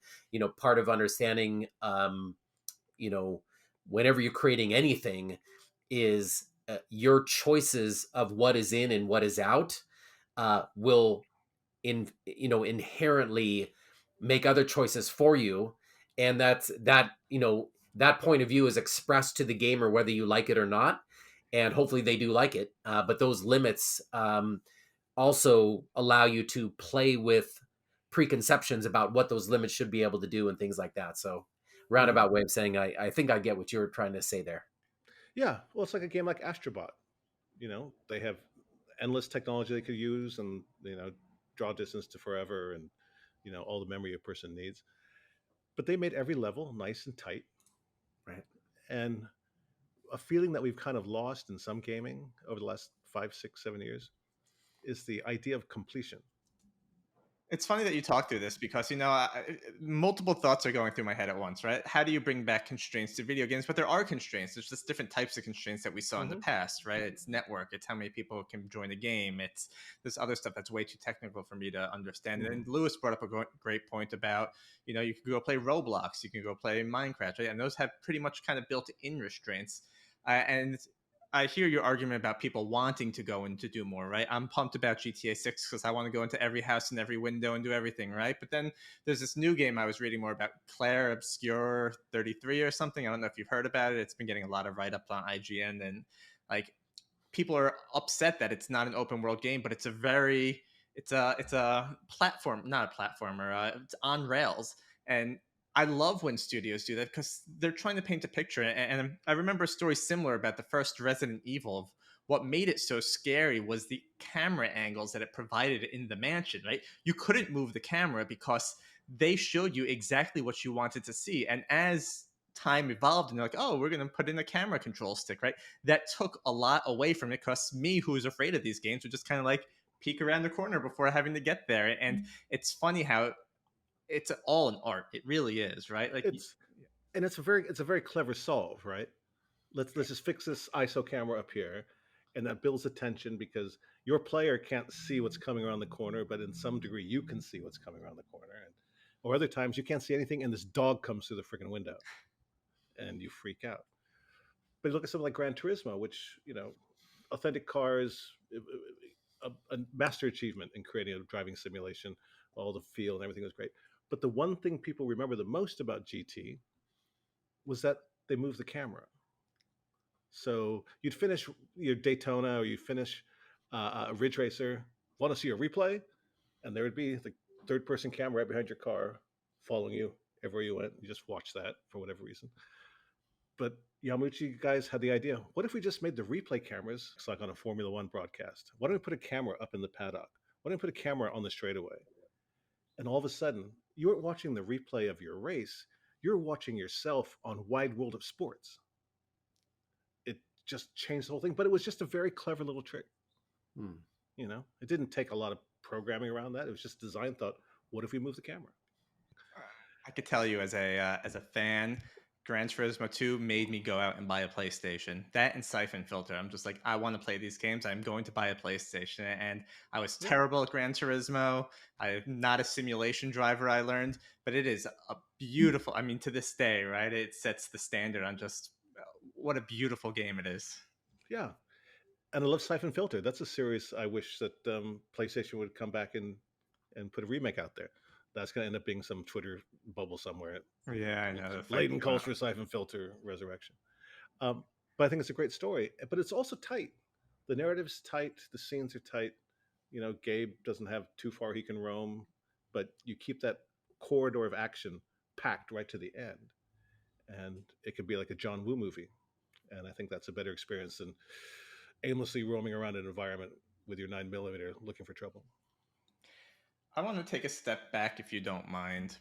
part of understanding whenever you're creating anything is your choices of what is in and what is out will inherently make other choices for you, and that point of view is expressed to the gamer whether you like it or not, and hopefully they do like it, but those limits also allow you to play with preconceptions about what those limits should be able to do and things like that. So roundabout way of saying I think I get what you're trying to say there. Yeah, well, it's like a game like Astrobot. They have endless technology they could use, and draw distance to forever, and all the memory a person needs. But they made every level nice and tight, Right. And a feeling that we've kind of lost in some gaming over the last 5, 6, 7 years is the idea of completion. It's funny that you talk through this because, multiple thoughts are going through my head at once, right? How do you bring back constraints to video games? But there are constraints. There's just different types of constraints that we saw in the past, right? It's network. It's how many people can join a game. It's this other stuff that's way too technical for me to understand. And Lewis brought up a great point about, you can go play Roblox. You can go play Minecraft, right? And those have pretty much kind of built-in restraints. And I hear your argument about people wanting to go and to do more, right? I'm pumped about GTA 6 because I want to go into every house and every window and do everything, right? But then there's this new game I was reading more about, Claire Obscure 33 or something. I don't know if you've heard about it. It's been getting a lot of write-ups on IGN, and like people are upset that it's not an open world game, but it's a platform, not a platformer. It's on rails, and I love when studios do that because they're trying to paint a picture. And I remember a story similar about the first Resident Evil. What made it so scary was the camera angles that it provided in the mansion, right? You couldn't move the camera because they showed you exactly what you wanted to see. And as time evolved and they're like, oh, we're going to put in a camera control stick, right? That took a lot away from it because me, who's afraid of these games, would just kind of like peek around the corner before having to get there. And it's funny how it's all an art. It really is, right? Like it's a very clever solve, right? let's just fix this ISO camera up here, and that builds attention because your player can't see what's coming around the corner, but in some degree you can see what's coming around the corner, or other times you can't see anything, and this dog comes through the freaking window, and you freak out. But you look at something like Gran Turismo, which authentic cars, a master achievement in creating a driving simulation. All the feel and everything was great. But the one thing people remember the most about GT was that they moved the camera. So you'd finish your Daytona or you finish a Ridge Racer, want to see a replay, and there would be the third-person camera right behind your car following you everywhere you went. You just watch that for whatever reason. But Yamauchi guys had the idea, what if we just made the replay cameras like on a Formula One broadcast? Why don't we put a camera up in the paddock? Why don't we put a camera on the straightaway? And all of a sudden, you weren't watching the replay of your race. You're watching yourself on Wide World of Sports. It just changed the whole thing, but it was just a very clever little trick. It didn't take a lot of programming around that. It was just design thought, what if we move the camera? I could tell you as a fan, Gran Turismo 2 made me go out and buy a PlayStation. That and Siphon Filter. I'm just like, I want to play these games. I'm going to buy a PlayStation. And I was terrible at Gran Turismo. I'm not a simulation driver, I learned. But it is a beautiful, I mean, to this day, right? It sets the standard on just what a beautiful game it is. Yeah. And I love Siphon Filter. That's a series I wish that PlayStation would come back and put a remake out there. That's going to end up being some Twitter bubble somewhere. Yeah, I know. Layden calls for Siphon Filter resurrection. But I think it's a great story. But it's also tight. The narrative's tight. The scenes are tight. Gabe doesn't have too far he can roam. But you keep that corridor of action packed right to the end. And it could be like a John Woo movie. And I think that's a better experience than aimlessly roaming around an environment with your 9mm looking for trouble. I want to take a step back, if you don't mind.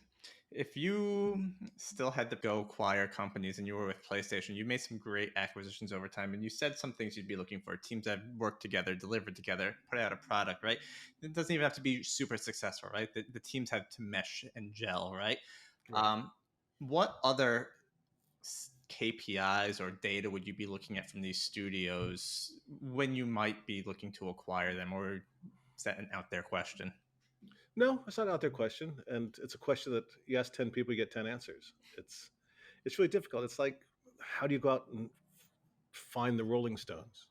If you still had to go acquire companies and you were with PlayStation, you made some great acquisitions over time, and you said some things you'd be looking for. Teams that work together, delivered together, put out a product, right? It doesn't even have to be super successful, right? The teams have to mesh and gel, right? What other KPIs or data would you be looking at from these studios when you might be looking to acquire them, or is that an out there question? No, it's not an out there question, and it's a question that you ask 10 people, you get 10 answers. It's really difficult. It's like, how do you go out and find the Rolling Stones?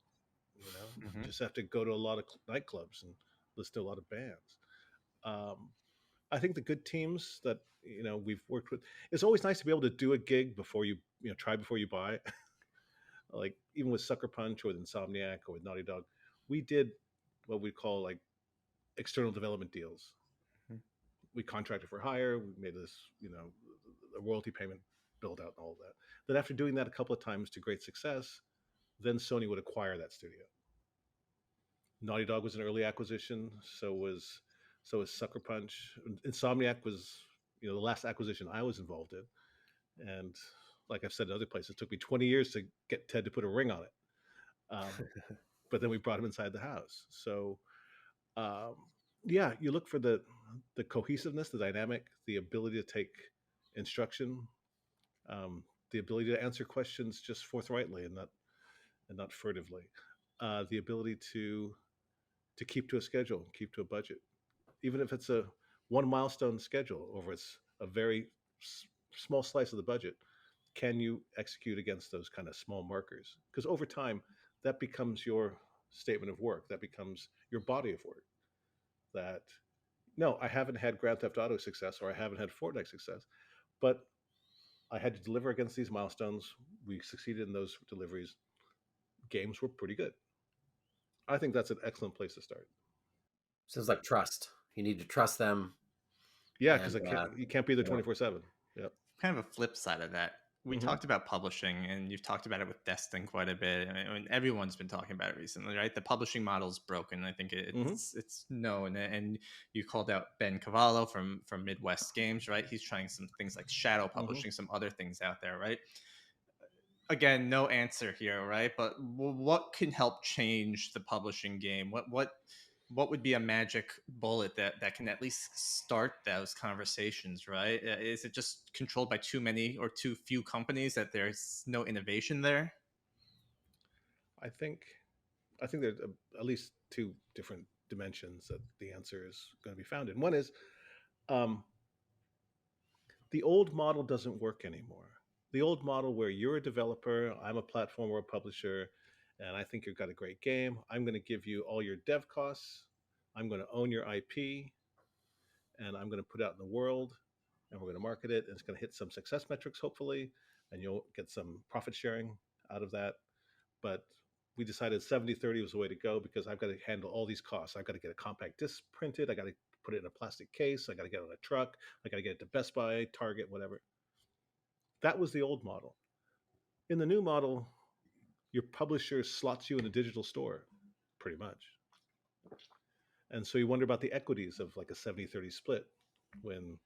You just have to go to a lot of nightclubs and listen to a lot of bands. I think the good teams that we've worked with, it's always nice to be able to do a gig before you try before you buy. Like even with Sucker Punch or with Insomniac or with Naughty Dog, we did what we call like external development deals. We contracted for hire. We made this, a royalty payment build out and all of that. Then after doing that a couple of times to great success, then Sony would acquire that studio. Naughty Dog was an early acquisition. So was Sucker Punch. Insomniac was, the last acquisition I was involved in. And like I've said in other places, it took me 20 years to get Ted to put a ring on it. But then we brought him inside the house. So, you look for the cohesiveness, the dynamic, the ability to take instruction, the ability to answer questions just forthrightly and not furtively, the ability to keep to a schedule, keep to a budget, even if it's a one milestone schedule over it's a very small slice of the budget. Can you execute against those kind of small markers? Because over time, that becomes your statement of work. That becomes your body of work. That, no, I haven't had Grand Theft Auto success or I haven't had Fortnite success, but I had to deliver against these milestones. We succeeded in those deliveries. Games were pretty good. I think that's an excellent place to start. Sounds like trust. You need to trust them. Yeah, because you can't be there 24/7. Yep. Kind of a flip side of that. We talked about publishing, and you've talked about it with Destin quite a bit. I mean, everyone's been talking about it recently, right? The publishing model is broken. I think it's known. And you called out Ben Cavallo from Midwest Games, right? He's trying some things like shadow publishing, some other things out there, right? Again, no answer here, right? But what can help change the publishing game? What would be a magic bullet that can at least start those conversations, right? Is it just controlled by too many or too few companies that there's no innovation there? I think there's at least two different dimensions that the answer is going to be found in. One is um, the old model doesn't work anymore. The old model where you're a developer, I'm a platform or a publisher, and I think you've got a great game. I'm going to give you all your dev costs. I'm going to own your IP, and I'm going to put it out in the world, and we're going to market it, and it's going to hit some success metrics, hopefully, and you'll get some profit sharing out of that. But we decided 70/30 was the way to go because I've got to handle all these costs. I've got to get a compact disc printed. I got to put it in a plastic case. I got to get it on a truck. I got to get it to Best Buy, Target, whatever. That was the old model. In the new model, your publisher slots you in a digital store, pretty much. And so you wonder about the equities of like a 70/30 split when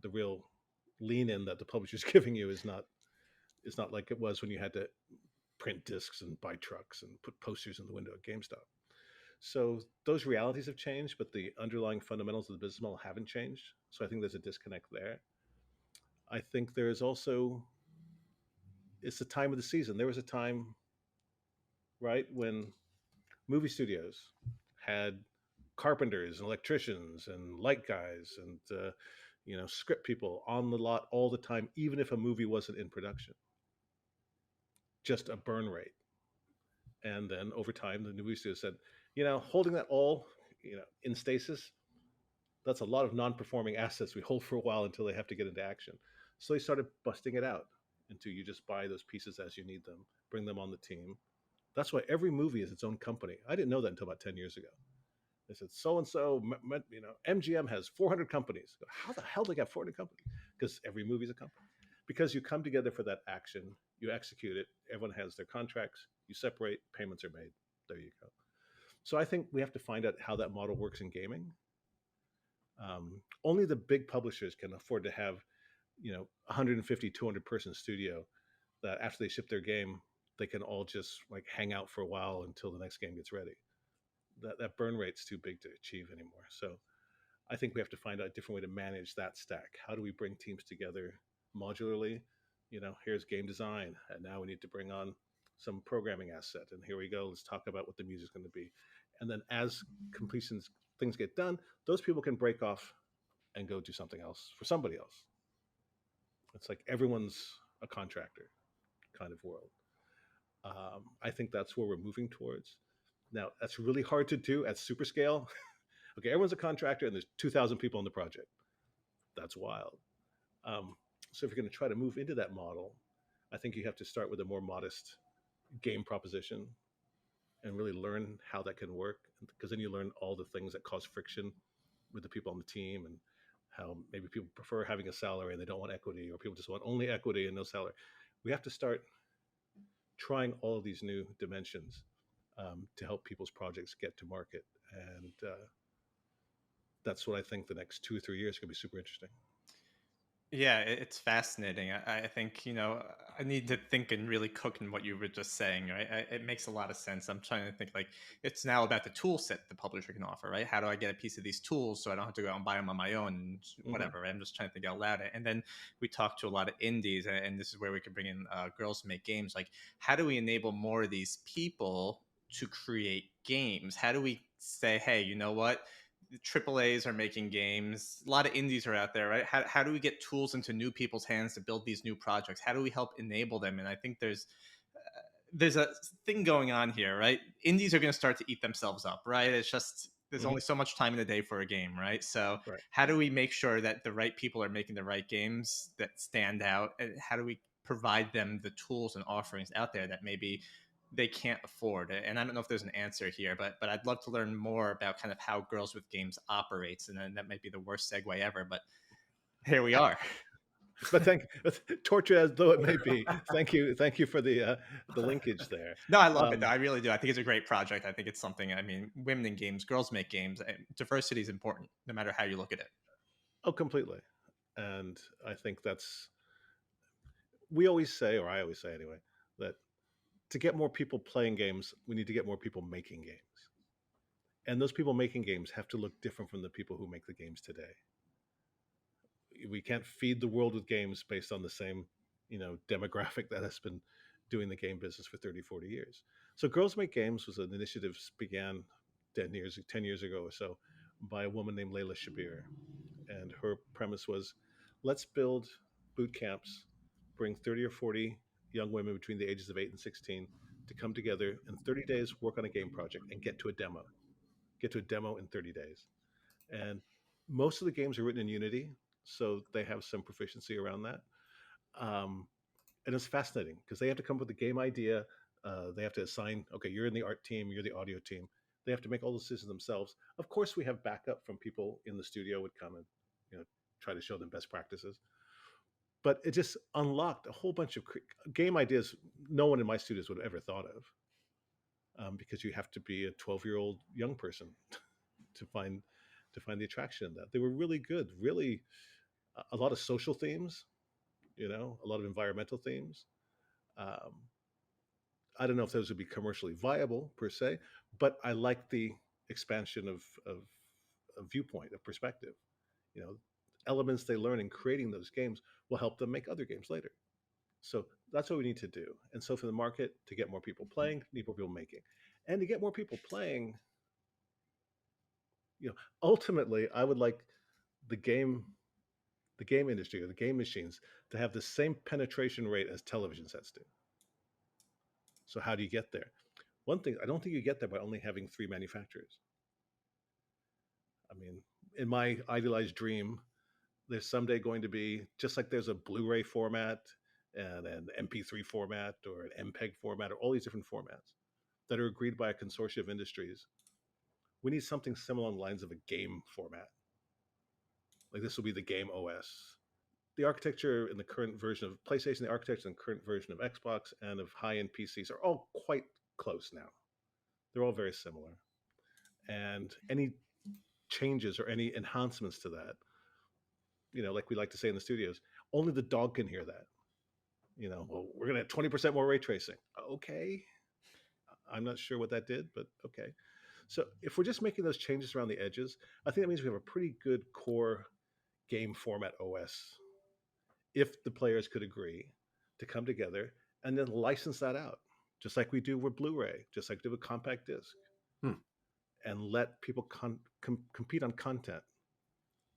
the real lean in that the publisher's giving you is not like it was when you had to print discs and buy trucks and put posters in the window at GameStop. So those realities have changed, but the underlying fundamentals of the business model haven't changed. So I think there's a disconnect there. I think there's also, it's the time of the season. There was a time, right, when movie studios had carpenters and electricians and light guys and script people on the lot all the time, even if a movie wasn't in production. Just a burn rate. And then over time, the movie studio said, holding that all, in stasis, that's a lot of non-performing assets we hold for a while until they have to get into action. So they started busting it out into you just buy those pieces as you need them, bring them on the team. That's why every movie is its own company. I didn't know that until about 10 years ago. They said so and so, MGM has 400 companies. How the hell do they got 400 companies? Because every movie is a company. Because you come together for that action, you execute it. Everyone has their contracts. You separate, payments are made. There you go. So I think we have to find out how that model works in gaming. Only the big publishers can afford to have, 150, 200 person studio that after they ship their game, they can all just like hang out for a while until the next game gets ready. That burn rate's too big to achieve anymore. So I think we have to find out a different way to manage that stack. How do we bring teams together modularly? Here's game design, and now we need to bring on some programming asset, and here we go. Let's talk about what the music's going to be. And then as completions things get done, those people can break off and go do something else for somebody else. It's like everyone's a contractor kind of world. I think that's where we're moving towards. Now, that's really hard to do at super scale. Okay, everyone's a contractor and there's 2,000 people on the project. That's wild. So if you're going to try to move into that model, I think you have to start with a more modest game proposition and really learn how that can work, because then you learn all the things that cause friction with the people on the team, and how maybe people prefer having a salary and they don't want equity, or people just want only equity and no salary. We have to start trying all of these new dimensions to help people's projects get to market. And that's what I think the next 2 or 3 years is going to be super interesting. Yeah, it's fascinating. I think, I need to think and really cook in what you were just saying, right? It makes a lot of sense. I'm trying to think like it's now about the tool set the publisher can offer, right? How do I get a piece of these tools so I don't have to go out and buy them on my own, and whatever, right? I'm just trying to think out loud. And then we talk to a lot of indies, and this is where we could bring in girls to make games. Like, how do we enable more of these people to create games? How do we say, hey, you know what? The AAAs are making games. A lot of indies are out there, right? How do we get tools into new people's hands to build these new projects? How do we help enable them? And I think there's a thing going on here, right? Indies are going to start to eat themselves up, right? It's just there's only so much time in the day for a game, right? So Right. how do we make sure that the right people are making the right games that stand out? And how do we provide them the tools and offerings out there that maybe they can't afford it? And I don't know if there's an answer here, but I'd love to learn more about kind of how Girls with Games operates. And then that might be the worst segue ever, but here we are. But torture as though it may be, thank you for the linkage there. No, I love it. I really do. I think it's a great project. I think it's something. I mean, women in games, girls make games. Diversity is important, no matter how you look at it. Oh, completely. And I think we always say, or I always say anyway, that to get more people playing games, we need to get more people making games. And those people making games have to look different from the people who make the games today. We can't feed the world with games based on the same, demographic that has been doing the game business for 30, 40 years. So Girls Make Games was an initiative began 10 years ago or so by a woman named Layla Shabir. And her premise was, let's build boot camps, bring 30 or 40 young women between the ages of 8 and 16 to come together in 30 days, work on a game project, and get to a demo in 30 days. And most of the games are written in Unity, so they have some proficiency around that. Um, and it's fascinating because they have to come up with a game idea. They have to assign, okay, you're in the art team, you're the audio team. They have to make all the decisions themselves. Of course, we have backup from people in the studio would come and, you know, try to show them best practices. But it just unlocked a whole bunch of game ideas no one in my studios would have ever thought of, because you have to be a 12-year-old young person to find the attraction in that. They were really good, really a lot of social themes, a lot of environmental themes. Um, I don't know if those would be commercially viable per se, but I like the expansion of viewpoint, of perspective. You know, elements they learn in creating those games will help them make other games later. So that's what we need to do. And so for the market to get more people playing, need more people making, and to get more people playing, ultimately, I would like the game the game industry or the game machines to have the same penetration rate as television sets do. So how do you get there? One thing, I don't think you get there by only having 3 manufacturers. I mean, in my idealized dream, there's someday going to be, just like there's a Blu-ray format and an MP3 format or an MPEG format or all these different formats that are agreed by a consortium of industries. We need something similar along the lines of a game format. Like this will be the game OS. The architecture in the current version of PlayStation, the architecture in the current version of Xbox and of high-end PCs are all quite close now. They're all very similar. And any changes or any enhancements to that, like we like to say in the studios, only the dog can hear that. Well, we're going to have 20% more ray tracing. Okay. I'm not sure what that did, but okay. So if we're just making those changes around the edges, I think that means we have a pretty good core game format OS if the players could agree to come together and then license that out, just like we do with Blu-ray, just like we do with compact disc, and let people compete on content.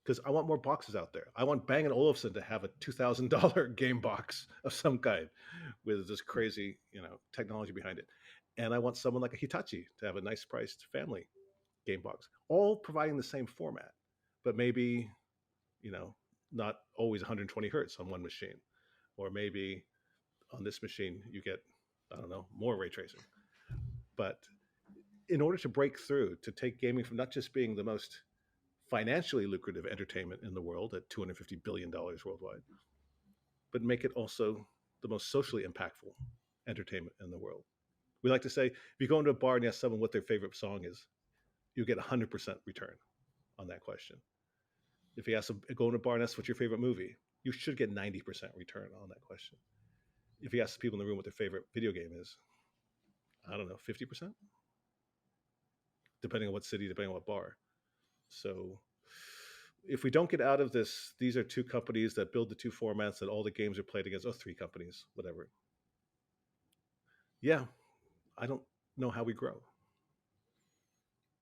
Because I want more boxes out there. I want Bang & Olufsen to have a $2,000 game box of some kind with this crazy, technology behind it. And I want someone like a Hitachi to have a nice priced family game box, all providing the same format, but maybe, not always 120 hertz on one machine, or maybe on this machine you get, I don't know, more ray tracing. But in order to break through, to take gaming from not just being the most financially lucrative entertainment in the world at $250 billion worldwide, but make it also the most socially impactful entertainment in the world. We like to say, if you go into a bar and ask someone what their favorite song is, you get 100% return on that question. If you go into a bar and ask what's your favorite movie, you should get 90% return on that question. If you ask the people in the room what their favorite video game is, I don't know, 50%? Depending on what city, depending on what bar. So if we don't get out of this, these are 2 companies that build the 2 formats that all the games are played against, 3 companies, whatever. Yeah, I don't know how we grow.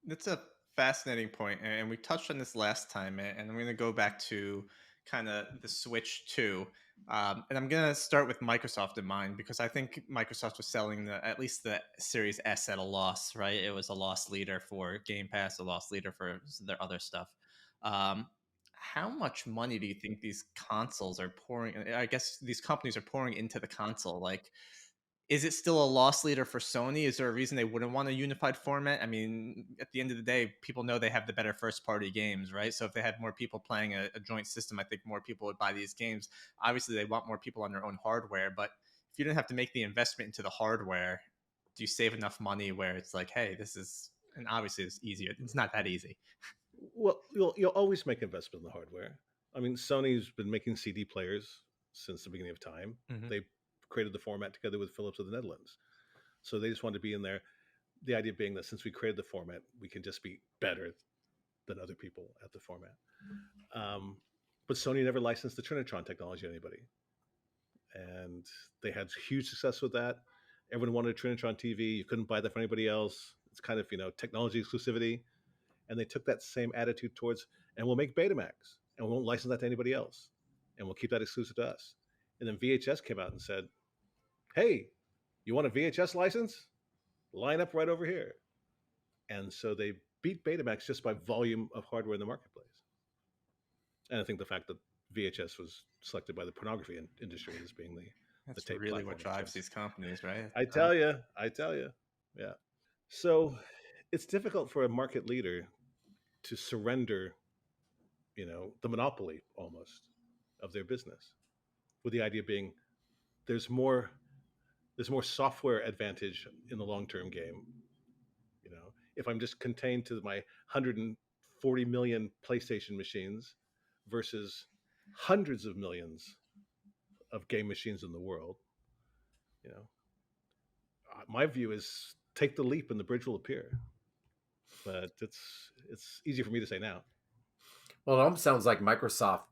That's a fascinating point, and we touched on this last time, and I'm going to go back to kind of the Switch 2. And I'm going to start with Microsoft in mind, because I think Microsoft was selling at least the Series S at a loss, right? It was a loss leader for Game Pass, a loss leader for their other stuff. How much money do you think these consoles are pouring? I guess these companies are pouring into the console. Like, is it still a loss leader for Sony? Is there a reason they wouldn't want a unified format? I mean, at the end of the day, people know they have the better first party games, right? So if they had more people playing a joint system, I think more people would buy these games. Obviously, they want more people on their own hardware, but if you didn't have to make the investment into the hardware, do you save enough money where it's like, hey, this is, and obviously it's easier. It's not that easy. Well, you'll always make investment in the hardware. I mean, Sony's been making CD players since the beginning of time. Mm-hmm. They created the format together with Philips of the Netherlands. So they just wanted to be in there. The idea being that since we created the format, we can just be better than other people at the format. But Sony never licensed the Trinitron technology to anybody. And they had huge success with that. Everyone wanted a Trinitron TV. You couldn't buy that from anybody else. It's kind of, technology exclusivity. And they took that same attitude towards, and we'll make Betamax, and we won't license that to anybody else, and we'll keep that exclusive to us. And then VHS came out and said, hey, you want a VHS license? Line up right over here. And so they beat Betamax just by volume of hardware in the marketplace. And I think the fact that VHS was selected by the pornography industry as being the That's tape really platform what of drives choice. these companies, right? I tell you. Yeah. So it's difficult for a market leader to surrender, the monopoly almost of their business, with the idea being there's more software advantage in the long-term game. If I'm just contained to my 140 million PlayStation machines versus hundreds of millions of game machines in the world, my view is take the leap and the bridge will appear. But it's easy for me to say now. Well, it almost sounds like Microsoft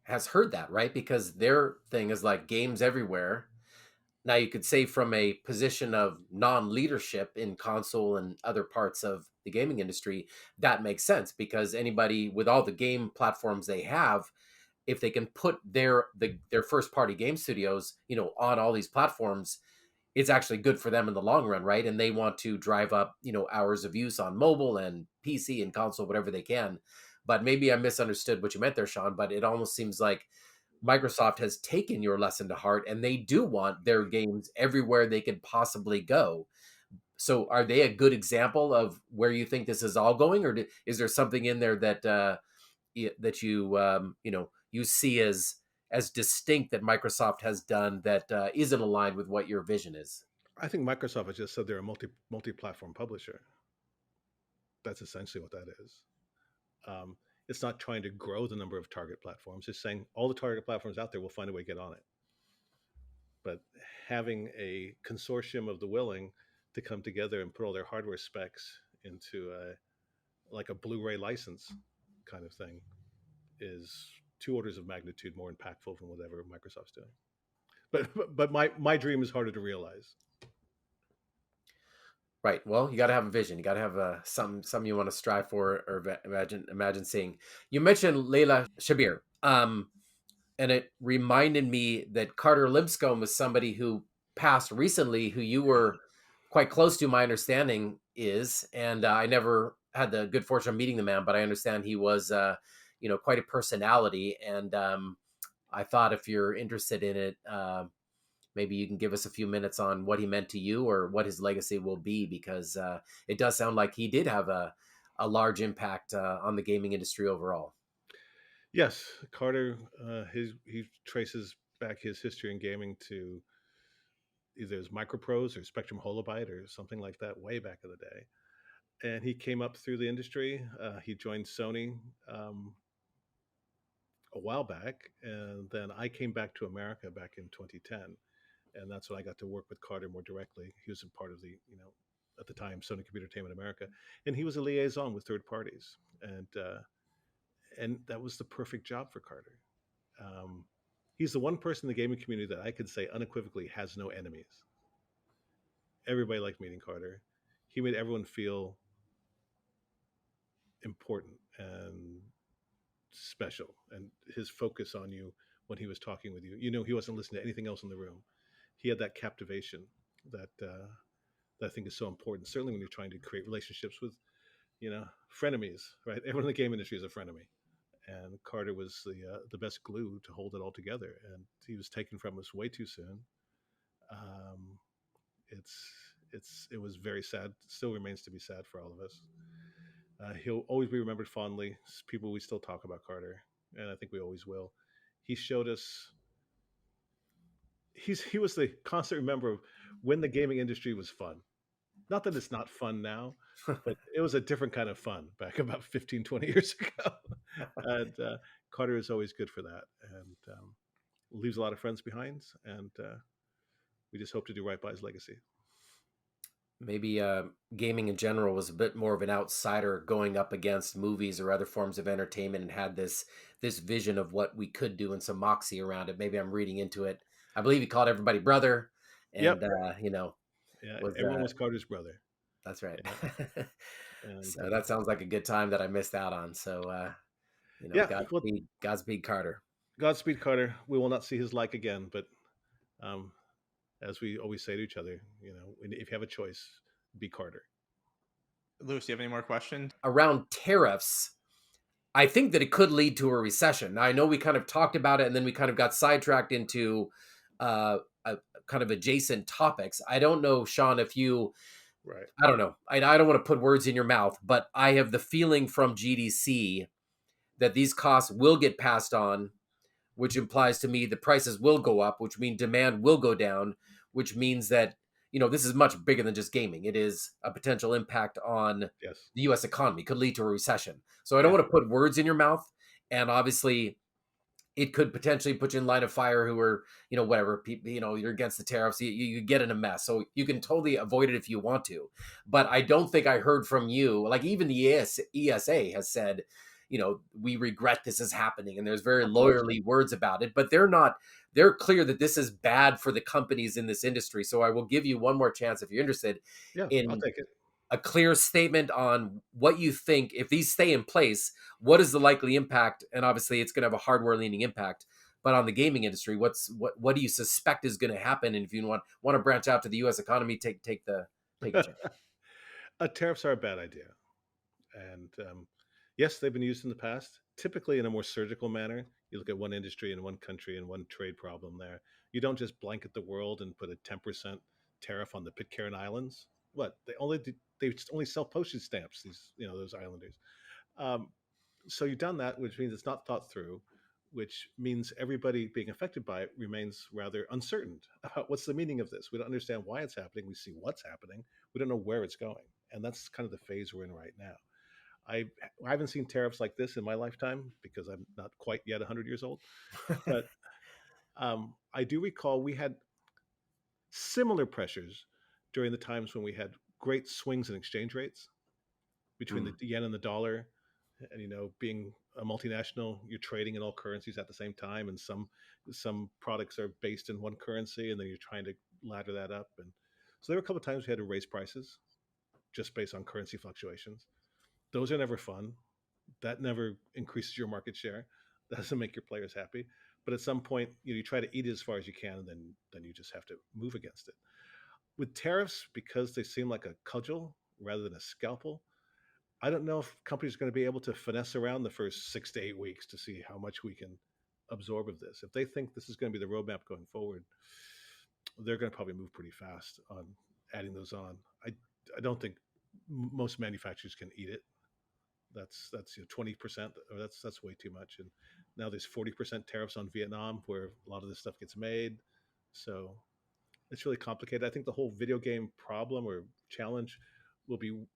has heard that, right? Because their thing is like games everywhere. Now you could say from a position of non-leadership in console and other parts of the gaming industry, that makes sense because anybody with all the game platforms they have, if they can put their first party game studios, on all these platforms, it's actually good for them in the long run, right? And they want to drive up, hours of use on mobile and PC and console, whatever they can. But maybe I misunderstood what you meant there, Shawn, but it almost seems like Microsoft has taken your lesson to heart and they do want their games everywhere they could possibly go. So are they a good example of where you think this is all going, or is there something in there that that you see as distinct that Microsoft has done that isn't aligned with what your vision is? I think Microsoft has just said they're a multi-platform publisher. That's essentially what that is. It's not trying to grow the number of target platforms. It's saying all the target platforms out there will find a way to get on it. But having a consortium of the willing to come together and put all their hardware specs into like a Blu-ray license kind of thing is 2 orders of magnitude more impactful than whatever Microsoft's doing. But my dream is harder to realize. Right. Well, you got to have a vision. You got to have something you want to strive for or imagine seeing. You mentioned Layla Shabir, and it reminded me that Carter Lipscomb was somebody who passed recently, who you were quite close to. My understanding is, and I never had the good fortune of meeting the man, but I understand he was, quite a personality. And I thought if you're interested in it, maybe you can give us a few minutes on what he meant to you or what his legacy will be, because it does sound like he did have a large impact on the gaming industry overall. Yes, Carter, he traces back his history in gaming to either his Microprose or Spectrum Holobyte or something like that way back in the day. And he came up through the industry. He joined Sony a while back, and then I came back to America back in 2010. And that's when I got to work with Carter more directly. He was a part of the, at the time, Sony Computer Entertainment America, and he was a liaison with third parties, and that was the perfect job for Carter. He's the one person in the gaming community that I could say unequivocally has no enemies. Everybody liked meeting Carter. He made everyone feel important and special, and his focus on you when he was talking with you, he wasn't listening to anything else in the room. He had that captivation that I think is so important. Certainly when you're trying to create relationships with, frenemies, right? Everyone in the game industry is a frenemy, and Carter was the best glue to hold it all together. And he was taken from us way too soon. It was very sad. It still remains to be sad for all of us. He'll always be remembered fondly. People, we still talk about Carter, and I think we always will. He showed us. He was the constant remember of when the gaming industry was fun. Not that it's not fun now, but it was a different kind of fun back about 15, 20 years ago. And Carter is always good for that, and leaves a lot of friends behind. And we just hope to do right by his legacy. Maybe gaming in general was a bit more of an outsider going up against movies or other forms of entertainment, and had this vision of what we could do and some moxie around it. Maybe I'm reading into it. I believe he called everybody brother, and Yep. Yeah. was Everyone was Carter's brother. that's right. Yeah. And So that sounds like a good time that I missed out on. So yeah. Well, Godspeed, Carter. Godspeed, Carter. We will not see his like again. But um, as we always say to each other, if you have a choice, be Carter. Lewis, do you have any more questions? Around tariffs, I think that it could lead to a recession. Now, I know we kind of talked about it, and then we kind of got sidetracked into a kind of adjacent topics. I don't know, Shawn, if you, Right. I don't know. I don't want to put words in your mouth, but I have the feeling from GDC that these costs will get passed on, which implies to me the prices will go up, which means demand will go down, which means that, this is much bigger than just gaming. It is a potential impact on Yes. the US economy, could lead to a recession. So I don't Yeah. want to put words in your mouth. And obviously, it could potentially put you in line of fire who are, whatever, you're against the tariffs, you get in a mess. So you can totally avoid it if you want to. But I don't think I heard from you, like even the ESA has said, we regret this is happening. And there's very Of course. lawyerly words about it, but they're clear that this is bad for the companies in this industry. So I will give you one more chance if you're interested Yeah. I'll in take it. a clear statement on what you think, if these stay in place, what is the likely impact? And obviously it's going to have a hardware leaning impact, but on the gaming industry, what do you suspect is going to happen? And if you want to branch out to the US economy, take a chance. Tariffs are a bad idea. And yes, they've been used in the past, typically in a more surgical manner. You look at one industry in one country and one trade problem there. You don't just blanket the world and put a 10% tariff on the Pitcairn Islands. What they just only sell postage stamps. Those islanders. Um, so you've done that, which means it's not thought through, which means everybody being affected by it remains rather uncertain about what's the meaning of this. We don't understand why it's happening. We see what's happening. We don't know where it's going, and that's kind of the phase we're in right now. I I haven't seen tariffs like this in my lifetime because I'm not quite yet 100 years old. But I do recall we had similar pressures during the times when we had great swings in exchange rates between the Mm. yen and the dollar, and being a multinational, you're trading in all currencies at the same time, and some products are based in one currency, and then you're trying to ladder that up. And so there were a couple of times we had to raise prices just based on currency fluctuations. Those are never fun. That never increases your market share. That doesn't make your players happy. But at some point, you try to eat it as far as you can, and then you just have to move against it. With tariffs, because they seem like a cudgel rather than a scalpel, I don't know if companies are going to be able to finesse around the first 6 to 8 weeks to see how much we can absorb of this. If they think this is going to be the roadmap going forward, they're going to probably move pretty fast on adding those on. I don't think most manufacturers can eat it. That's 20%, or that's way too much. And now there's 40% tariffs on Vietnam, where a lot of this stuff gets made. So it's really complicated. I think the whole video game problem or challenge will be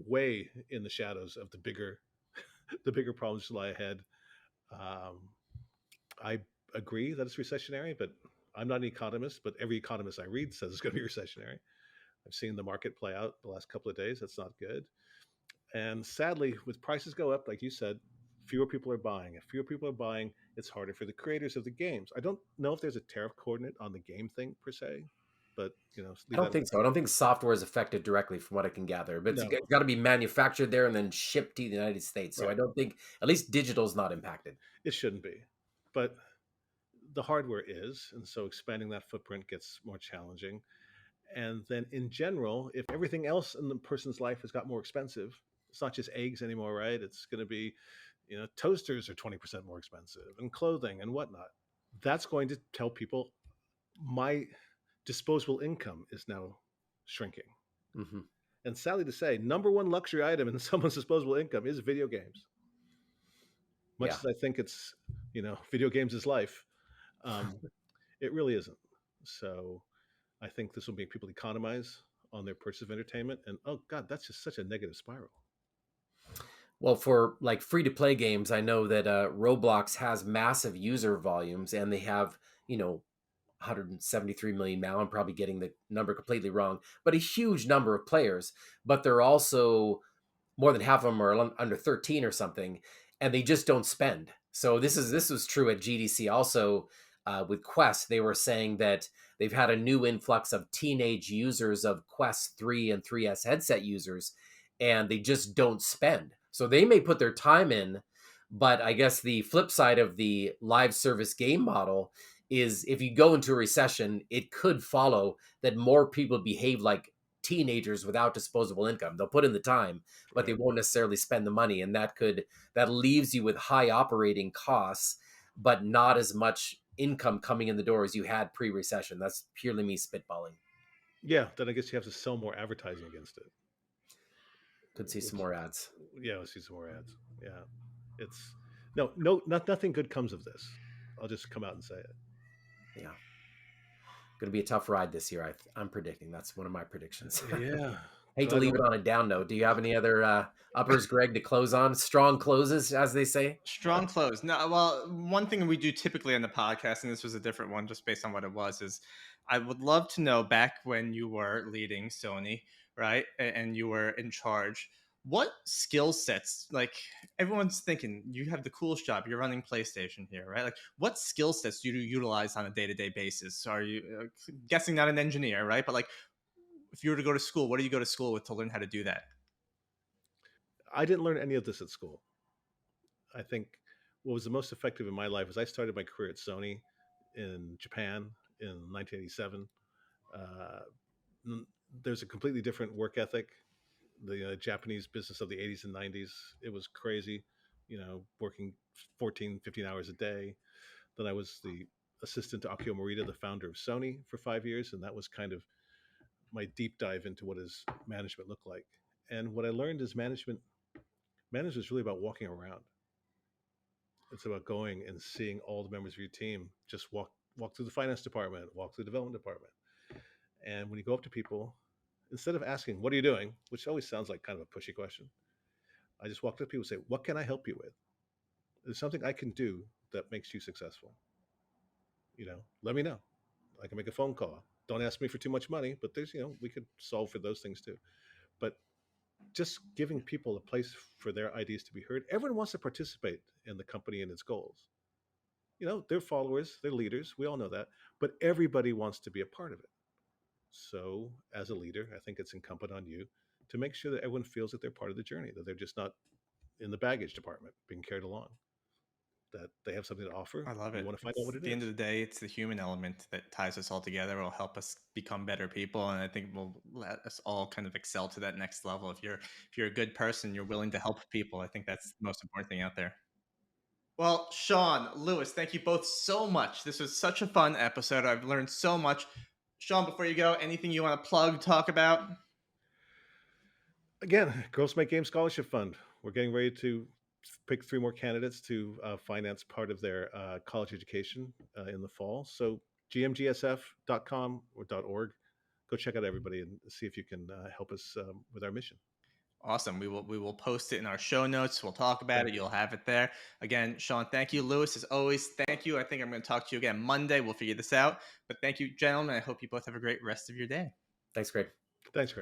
way in the shadows of the bigger the bigger problems that lie ahead. Um, I agree that it's recessionary, but I'm not an economist. But every economist I read says it's going to be recessionary. I've seen the market play out the last couple of days. That's not good. And sadly, with prices go up, like you said, fewer people are buying. If fewer people are buying, it's harder for the creators of the games. I don't know if there's a tariff coordinate on the game thing per se, but I leave don't that. think so. I don't think software is affected directly from what I can gather, but it's No, got to be manufactured there and then shipped to the United States. So I right. don't think, at least digital is not impacted. It shouldn't be, but the hardware is, and so expanding that footprint gets more challenging. And then in general, if everything else in the person's life has got more expensive, it's not just eggs anymore, right? It's going to be, toasters are 20% more expensive, and clothing and whatnot. That's going to tell people my disposable income is now shrinking. Hmm. And sadly to say, number one luxury item in someone's disposable income is video games. Much Yeah. as I think it's, video games is life, um, it really isn't. So I think this will make people economize on their purchase of entertainment. And oh God, that's just such a negative spiral. Well, for like free to play games, I know that Roblox has massive user volumes and they have, 173 million now. I'm probably getting the number completely wrong, but a huge number of players. But they're also more than half of them are under 13 or something, and they just don't spend. So this was true at GDC also. with Quest, they were saying that they've had a new influx of teenage users of Quest 3 and 3S headset users, and they just don't spend. So they may put their time in, but I guess the flip side of the live service game model is if you go into a recession, it could follow that more people behave like teenagers without disposable income. They'll put in the time, but they Right. won't necessarily spend the money, and that leaves you with high operating costs, but not as much income coming in the door as you had pre-recession. That's purely me spitballing. Yeah, then I guess you have to sell more advertising against it. Could see some Which, more ads. yeah, let's see some more ads. Yeah, it's nothing good comes of this. I'll just come out and say it. Yeah. Going to be a tough ride this year. I'm predicting. That's one of my predictions. Yeah, Hate to glad leave we're it on a down note. Do you have any other uppers, Greg, to close on? Strong closes, as they say. Strong close. No, well, one thing we do typically on the podcast, and this was a different one just based on what it was, is I would love to know back when you were leading Sony, right? And you were in charge. What skill sets, like everyone's thinking, you have the coolest job, you're running PlayStation here, right? Like, what skill sets do you utilize on a day to day basis? Are you guessing not an engineer, right? But like, if you were to go to school, what do you go to school with to learn how to do that? I didn't learn any of this at school. I think what was the most effective in my life is I started my career at Sony in Japan in 1987. Uh, there's a completely different work ethic. The Japanese business of the 80s and 90s, it was crazy, working 14, 15 hours a day. Then I was the assistant to Akio Morita, the founder of Sony, for 5 years. And that was kind of my deep dive into what does management look like. And what I learned is management is really about walking around. It's about going and seeing all the members of your team. Just walk through the finance department, walk through the development department. And when you go up to people, instead of asking, "What are you doing?" which always sounds like kind of a pushy question, I just walk up to people and say, "What can I help you with? There's something I can do that makes you successful. Let me know. I can make a phone call. Don't ask me for too much money, but we could solve for those things too." But just giving people a place for their ideas to be heard. Everyone wants to participate in the company and its goals. They're followers, they're leaders. We all know that, but everybody wants to be a part of it. So, as a leader, I think it's incumbent on you to make sure that everyone feels that they're part of the journey, that they're just not in the baggage department being carried along, that they have something to offer. I love You it. want to find out It's, what at it the end of is. the day, it's the human element that ties us all together. Will help us become better people, and I think will let us all kind of excel to that next level. If you're a good person, you're willing to help people. I think that's the most important thing out there. Well, Shawn, Lewis, thank you both so much. This was such a fun episode. I've learned so much. Shawn, before you go, anything you want to plug, talk about? Again, Girls Make Games Scholarship Fund. We're getting ready to pick 3 more candidates to finance part of their college education in the fall. So gmgsf.com or .org. Go check out everybody and see if you can help us with our mission. Awesome. We will post it in our show notes. We'll talk about Thank it. you. You'll have it there. Again, Shawn, thank you. Lewis, as always, thank you. I think I'm going to talk to you again Monday. We'll figure this out. But thank you, gentlemen. I hope you both have a great rest of your day. Thanks, Greg. Thanks, Greg.